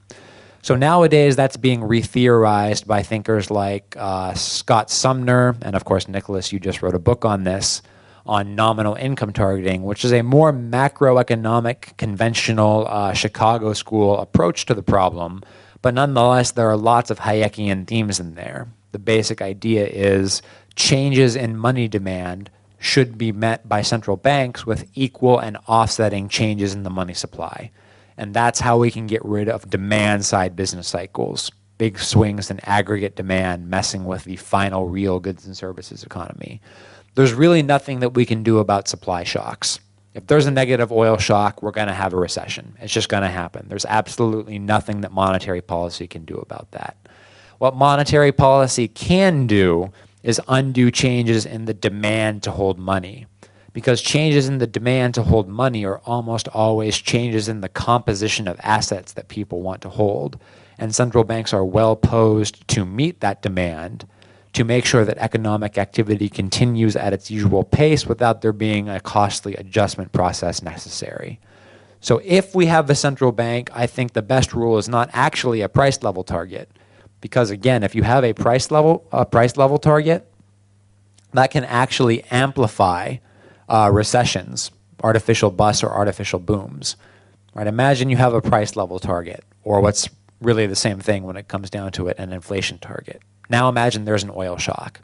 So nowadays, that's being re-theorized by thinkers like Scott Sumner, and of course, Nicolás, you just wrote a book on this, on nominal income targeting, which is a more macroeconomic, conventional Chicago school approach to the problem. But nonetheless, there are lots of Hayekian themes in there. The basic idea is changes in money demand should be met by central banks with equal and offsetting changes in the money supply. And that's how we can get rid of demand-side business cycles, big swings in aggregate demand messing with the final real goods and services economy. There's really nothing that we can do about supply shocks. If there's a negative oil shock, we're going to have a recession. It's just going to happen. There's absolutely nothing that monetary policy can do about that. What monetary policy can do is undo changes in the demand to hold money, because changes in the demand to hold money are almost always changes in the composition of assets that people want to hold. And central banks are well posed to meet that demand, to make sure that economic activity continues at its usual pace without there being a costly adjustment process necessary. So if we have a central bank, I think the best rule is not actually a price level target. Because again, if you have a price level target, that can actually amplify recessions, artificial busts or artificial booms. Right? Imagine you have a price level target, or what's really the same thing when it comes down to it, an inflation target. Now imagine there's an oil shock.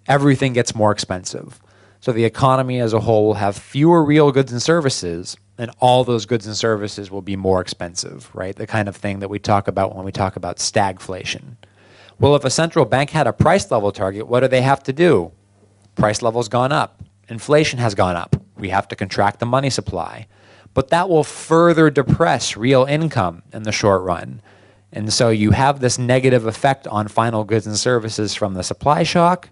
Everything gets more expensive. So the economy as a whole will have fewer real goods and services, and all those goods and services will be more expensive, right? The kind of thing that we talk about when we talk about stagflation. Well, if a central bank had a price level target, what do they have to do? Price level's gone up. Inflation has gone up. We have to contract the money supply. But that will further depress real income in the short run. And so you have this negative effect on final goods and services from the supply shock,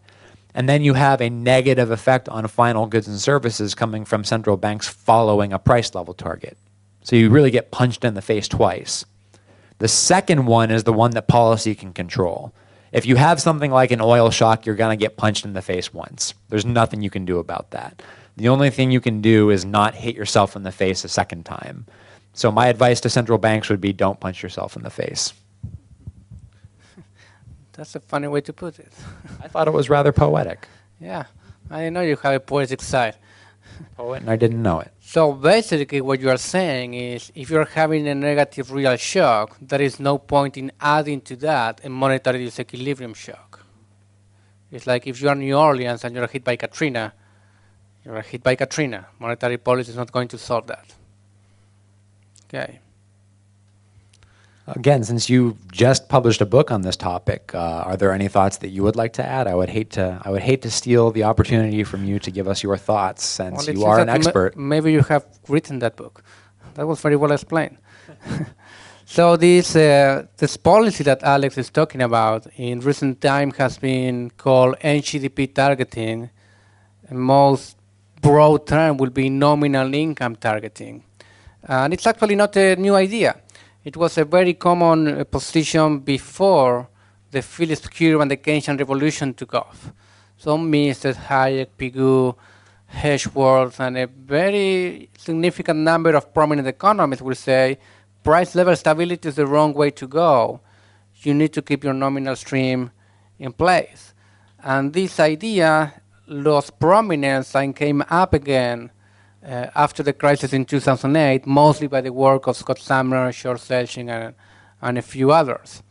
and then you have a negative effect on final goods and services coming from central banks following a price level target. So you really get punched in the face twice. The second one is the one that policy can control. If you have something like an oil shock, you're going to get punched in the face once. There's nothing you can do about that. The only thing you can do is not hit yourself in the face a second time. So my advice to central banks would be don't punch yourself in the face. That's a funny way to put it. I thought it was rather poetic. Yeah, I know you have a poetic side. Poet, and I didn't know it. So basically what you are saying is if you're having a negative real shock, there is no point in adding to that a monetary disequilibrium shock. It's like if you are New Orleans and you're hit by Katrina, you're hit by Katrina. Monetary policy is not going to solve that. Okay. Again, since you just published a book on this topic, are there any thoughts that you would like to add? I would hate to steal the opportunity from you to give us your thoughts, since you are an expert. Maybe you have written that book. That was very well explained. So this policy that Alex is talking about in recent time has been called NGDP targeting. The most broad term will be nominal income targeting. And it's actually not a new idea. It was a very common position before the Phillips curve and the Keynesian revolution took off. So Mises, Hayek, Pigou, Hedgeworth, and a very significant number of prominent economists will say price level stability is the wrong way to go. You need to keep your nominal stream in place. And this idea lost prominence and came up again after the crisis in 2008, mostly by the work of Scott Sumner, George Selching, and a few others.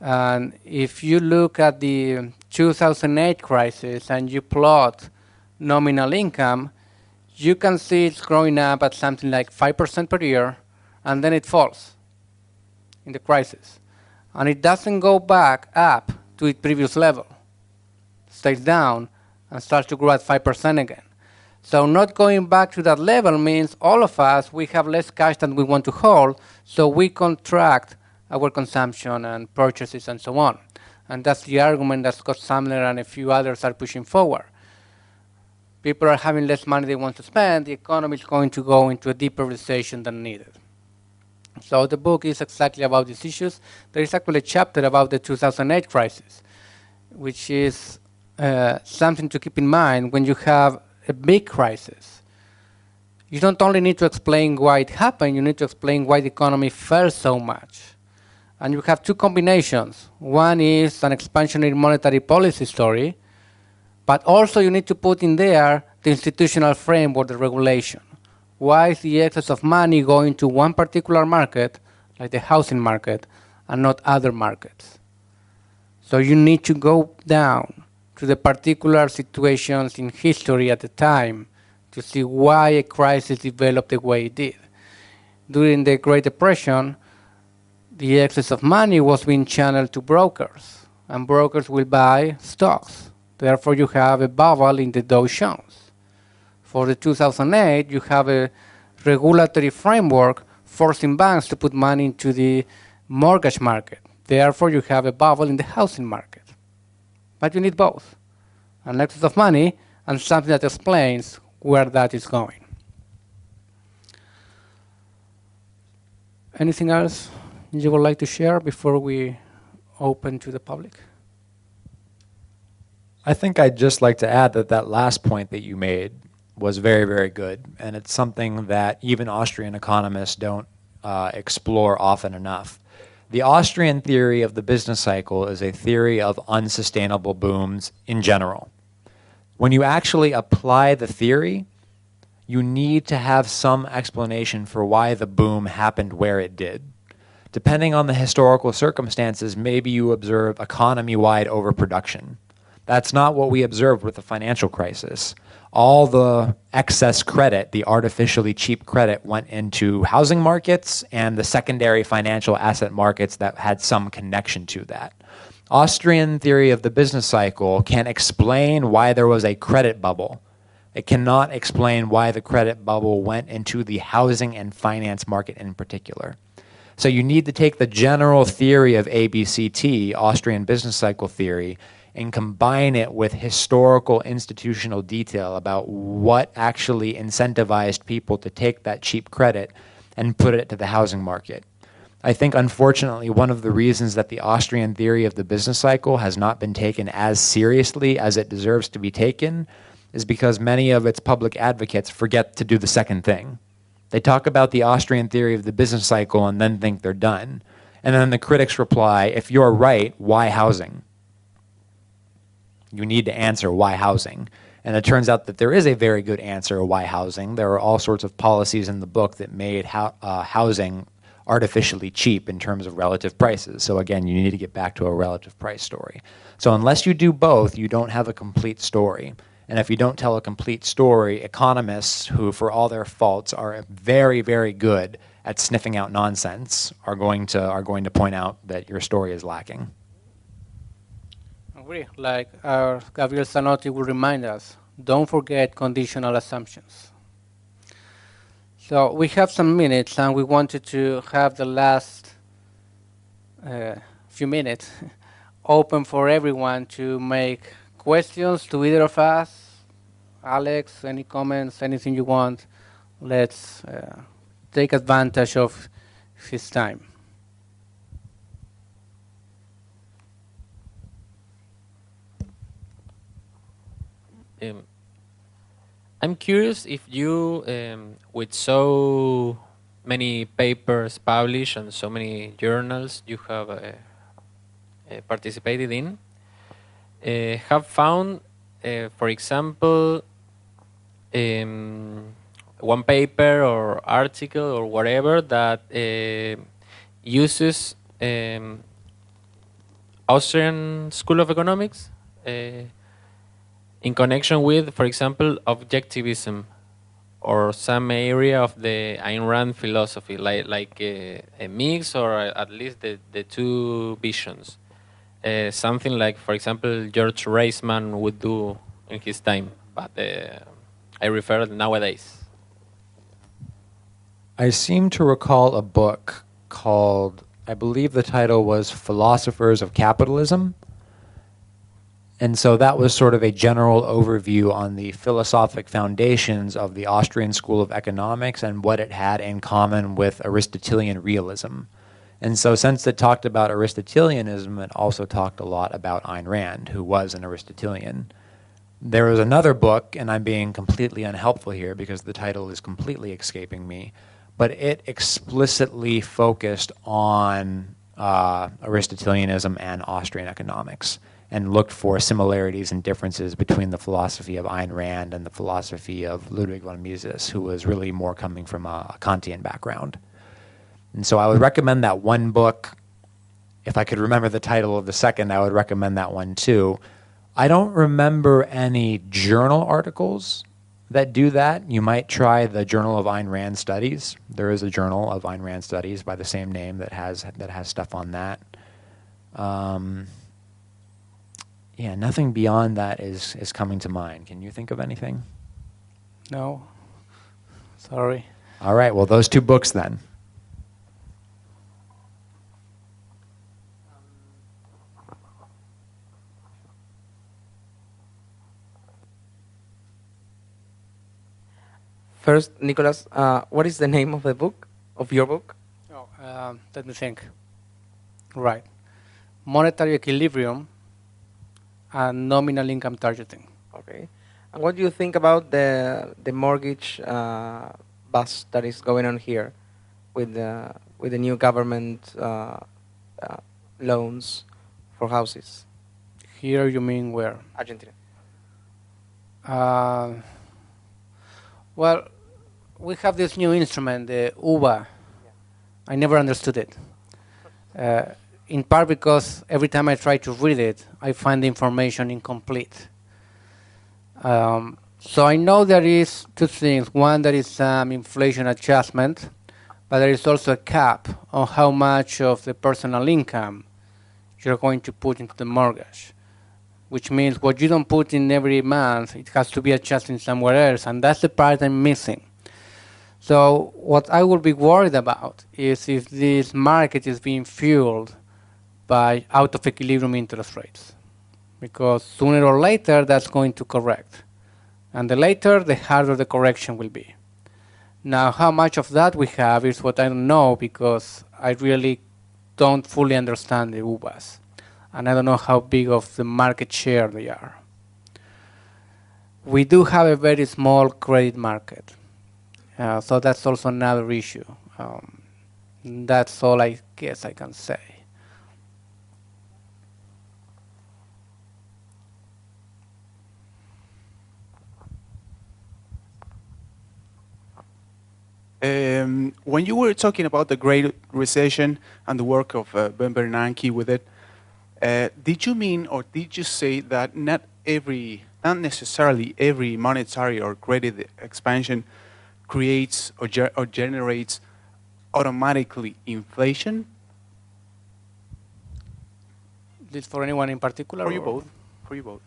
And if you look at the 2008 crisis and you plot nominal income, you can see it's growing up at something like 5% per year, and then it falls in the crisis. And it doesn't go back up to its previous level. It stays down and starts to grow at 5% again. So not going back to that level means all of us, we have less cash than we want to hold, so we contract our consumption and purchases and so on. And that's the argument that Scott Sumner and a few others are pushing forward. People are having less money they want to spend, the economy is going to go into a deeper recession than needed. So the book is exactly about these issues. There is actually a chapter about the 2008 crisis, which is something to keep in mind when you have a big crisis. You don't only need to explain why it happened, you need to explain why the economy fell so much. And you have two combinations. One is an expansionary monetary policy story, but also you need to put in there the institutional framework, the regulation. Why is the excess of money going to one particular market, like the housing market, and not other markets? So you need to go down to the particular situations in history at the time to see why a crisis developed the way it did. During the Great Depression, the excess of money was being channeled to brokers, and brokers will buy stocks. Therefore, you have a bubble in the Dow Jones. For the 2008, you have a regulatory framework forcing banks to put money into the mortgage market. Therefore, you have a bubble in the housing market. But you need both, an excess of money and something that explains where that is going. Anything else you would like to share before we open to the public? I think I'd just like to add that that last point that you made was very, very good, and it's something that even Austrian economists don't explore often enough. The Austrian theory of the business cycle is a theory of unsustainable booms in general. When you actually apply the theory, you need to have some explanation for why the boom happened where it did. Depending on the historical circumstances, maybe you observe economy-wide overproduction. That's not what we observed with the financial crisis. All the excess credit, the artificially cheap credit, went into housing markets and the secondary financial asset markets that had some connection to that. Austrian theory of the business cycle can explain why there was a credit bubble. It cannot explain why the credit bubble went into the housing and finance market in particular. So you need to take the general theory of ABCT, Austrian business cycle theory, and combine it with historical institutional detail about what actually incentivized people to take that cheap credit and put it to the housing market. I think, unfortunately, one of the reasons that the Austrian theory of the business cycle has not been taken as seriously as it deserves to be taken is because many of its public advocates forget to do the second thing. They talk about the Austrian theory of the business cycle and then think they're done. And then the critics reply, if you're right, why housing? You need to answer why housing. And it turns out that there is a very good answer why housing. There are all sorts of policies in the book that made housing artificially cheap in terms of relative prices. So again, you need to get back to a relative price story. So unless you do both, you don't have a complete story. And if you don't tell a complete story, economists who, for all their faults, are very, very good at sniffing out nonsense are going to point out that your story is lacking. Agree. Like our Gabriel Zanotti will remind us, don't forget conditional assumptions. So we have some minutes, and we wanted to have the last few minutes open for everyone to make questions to either of us. Alex, any comments, anything you want? Let's take advantage of his time. I'm curious if you, with so many papers published and so many journals you have participated in, have found, for example, one paper or article or whatever that uses Austrian School of Economics in connection with, for example, objectivism or some area of the Ayn Rand philosophy, like a mix or at least the two visions. Something like, for example, George Reisman would do in his time, but I refer nowadays. I seem to recall a book called, I believe the title was Philosophers of Capitalism. And so that was sort of a general overview on the philosophic foundations of the Austrian School of Economics and what it had in common with Aristotelian realism. And so since it talked about Aristotelianism, it also talked a lot about Ayn Rand, who was an Aristotelian. There was another book, and I'm being completely unhelpful here because the title is completely escaping me, but it explicitly focused on Aristotelianism and Austrian economics, and looked for similarities and differences between the philosophy of Ayn Rand and the philosophy of Ludwig von Mises, who was really more coming from a Kantian background. And so I would recommend that one book. If I could remember the title of the second, I would recommend that one too. I don't remember any journal articles that do that. You might try the Journal of Ayn Rand Studies. There is a Journal of Ayn Rand Studies by the same name that has stuff on that. Yeah, nothing beyond that is coming to mind. Can you think of anything? No. Sorry. All right, well, those two books then. First, Nicolás, what is the name of the book, of your book? Oh, let me think. Right. Monetary Equilibrium and nominal income targeting. Okay. And what do you think about the mortgage bust that is going on here with the new government loans for houses? Here you mean where? Argentina. Well, we have this new instrument, the UBA. I never understood it. In part because every time I try to read it, I find the information incomplete. So I know there is two things. One, there is some inflation adjustment, but there is also a cap on how much of the personal income you're going to put into the mortgage, which means what you don't put in every month, it has to be adjusted somewhere else, and that's the part I'm missing. So what I would be worried about is if this market is being fueled by out of equilibrium interest rates, because sooner or later that's going to correct. And the later, the harder the correction will be. Now, how much of that we have is what I don't know, because I really don't fully understand the UBAs. And I don't know how big of the market share they are. We do have a very small credit market. So that's also another issue. That's all I guess I can say. When you were talking about the Great Recession and the work of Ben Bernanke with it, did you mean or did you say that not necessarily every monetary or credit expansion creates or generates automatically inflation? This for anyone in particular? For you both. For you both.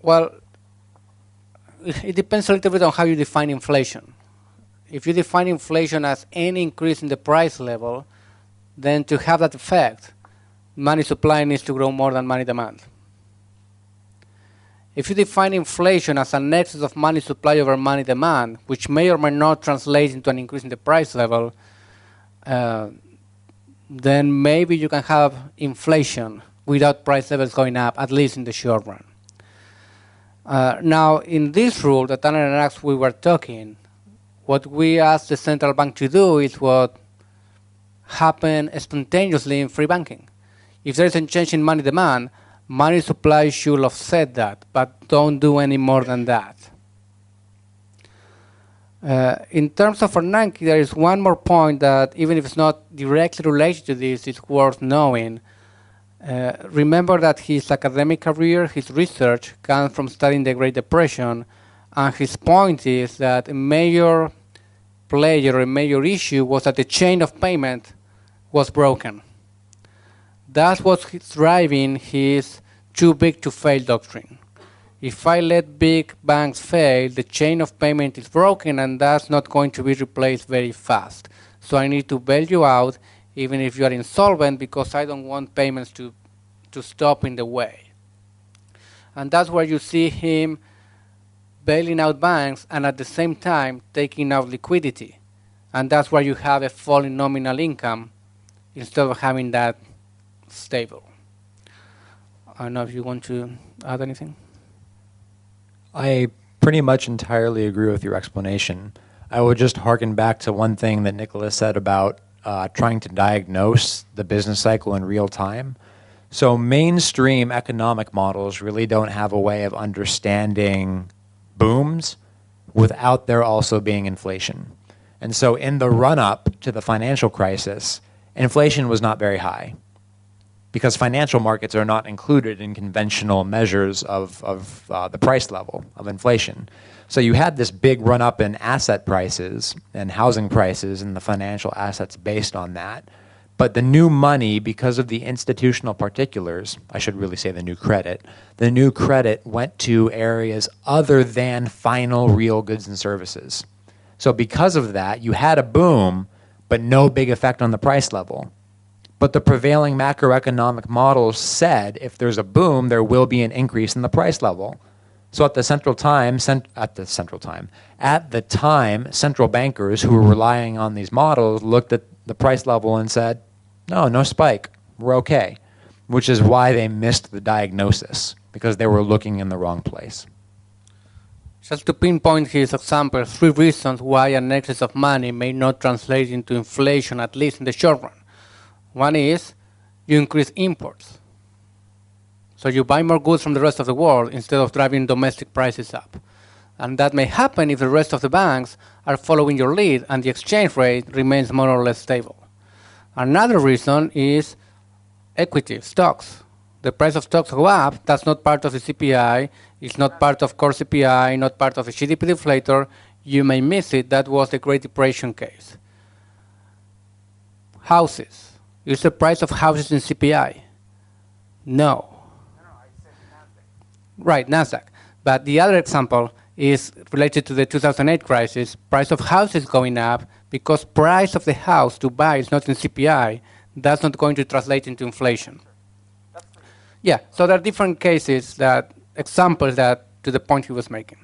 Well, it depends a little bit on how you define inflation. If you define inflation as any increase in the price level, then to have that effect, money supply needs to grow more than money demand. If you define inflation as an excess of money supply over money demand, which may or may not translate into an increase in the price level, then maybe you can have inflation without price levels going up, at least in the short run. Now, in this rule that Anna and Ax we were talking, what we asked the central bank to do is what happened spontaneously in free banking. If there is a change in money demand, money supply should offset that, but don't do any more than that. In terms of Bernanke, there is one more point that, even if it's not directly related to this, it's worth knowing. Remember that his academic career, his research, comes from studying the Great Depression, and his point is that a major player, a major issue was that the chain of payment was broken. That's what's driving his too big to fail doctrine. If I let big banks fail, the chain of payment is broken, and that's not going to be replaced very fast. So I need to bail you out, even if you are insolvent, because I don't want payments to stop in the way. And that's where you see him bailing out banks and at the same time taking out liquidity. And that's where you have a fall in nominal income instead of having that stable. I don't know if you want to add anything. I pretty much entirely agree with your explanation. I would just harken back to one thing that Nicolás said about trying to diagnose the business cycle in real time. So mainstream economic models really don't have a way of understanding booms without there also being inflation. And so in the run-up to the financial crisis, inflation was not very high because financial markets are not included in conventional measures of the price level of inflation. So you had this big run-up in asset prices and housing prices and the financial assets based on that. But the new money, because of the institutional particulars, I should really say the new credit went to areas other than final real goods and services. So because of that, you had a boom, but no big effect on the price level. But the prevailing macroeconomic models said if there's a boom, there will be an increase in the price level. So at the time, central bankers who were relying on these models looked at the price level and said, no spike, we're okay. which is why they missed the diagnosis, because they were looking in the wrong place. Just to pinpoint his example, 3 reasons why an excess of money may not translate into inflation, at least in the short run. One is you increase imports. So you buy more goods from the rest of the world instead of driving domestic prices up. And that may happen if the rest of the banks are following your lead and the exchange rate remains more or less stable. Another reason is equity, stocks. The price of stocks go up, that's not part of the CPI, it's not part of core CPI, not part of the GDP deflator, you may miss it, that was the Great Depression case. Houses, is the price of houses in CPI? No. Right, NASDAQ. But the other example is related to the 2008 crisis, price of houses going up because price of the house to buy is not in CPI, that's not going to translate into inflation. Yeah, so there are different cases, that examples that to the point he was making.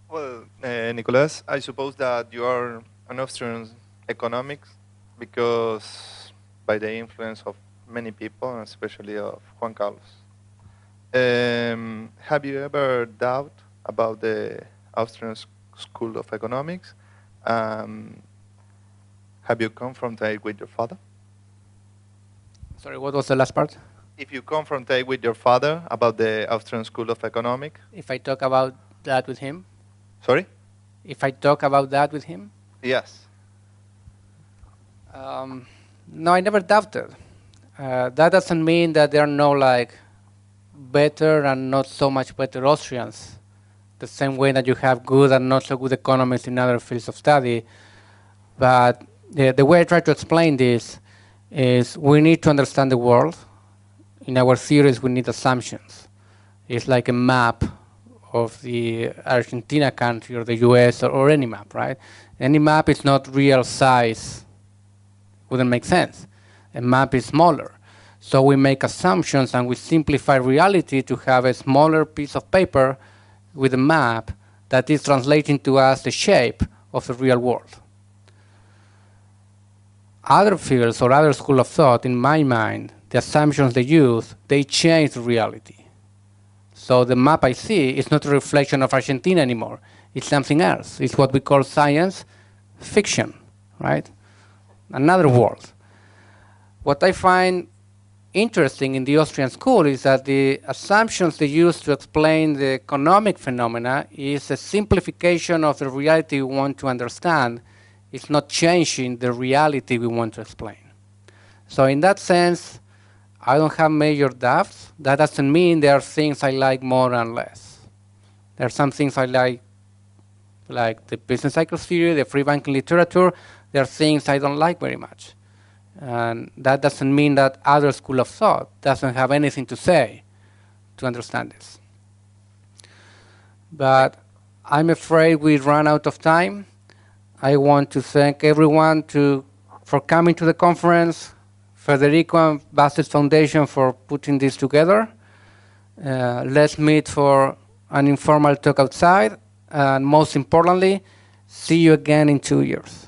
Well, Nicolás, I suppose that you are an Austrian economics because by the influence of many people, and especially of Juan Carlos. Have you ever doubt about the Austrian School of Economics? Have you confronted with your father? Sorry, what was the last part? If you confronted with your father about the Austrian School of Economics? If I talk about that with him? Sorry? If I talk about that with him? Yes. No, I never doubted. That doesn't mean that there are no better and not so much better Austrians. The same way that you have good and not so good economists in other fields of study. But the way I try to explain this is we need to understand the world. In our theories, we need assumptions. It's like a map of the Argentina country or the US or any map, right? Any map is not real size. Wouldn't make sense. A map is smaller. So we make assumptions and we simplify reality to have a smaller piece of paper with a map that is translating to us the shape of the real world. Other fields or other school of thought, in my mind, the assumptions they use, they change the reality. So the map I see is not a reflection of Argentina anymore. It's something else. It's what we call science fiction, right? Another world. What I find interesting in the Austrian school is that the assumptions they use to explain the economic phenomena is a simplification of the reality we want to understand. It's not changing the reality we want to explain. So in that sense, I don't have major doubts. That doesn't mean there are things I like more and less. There are some things I like the business cycle theory, the free banking literature. There are things I don't like very much. And that doesn't mean that other school of thought doesn't have anything to say to understand this. But I'm afraid we ran out of time. I want to thank everyone for coming to the conference, Federico and Bassett Foundation for putting this together. Let's meet for an informal talk outside. And most importantly, see you again in 2 years.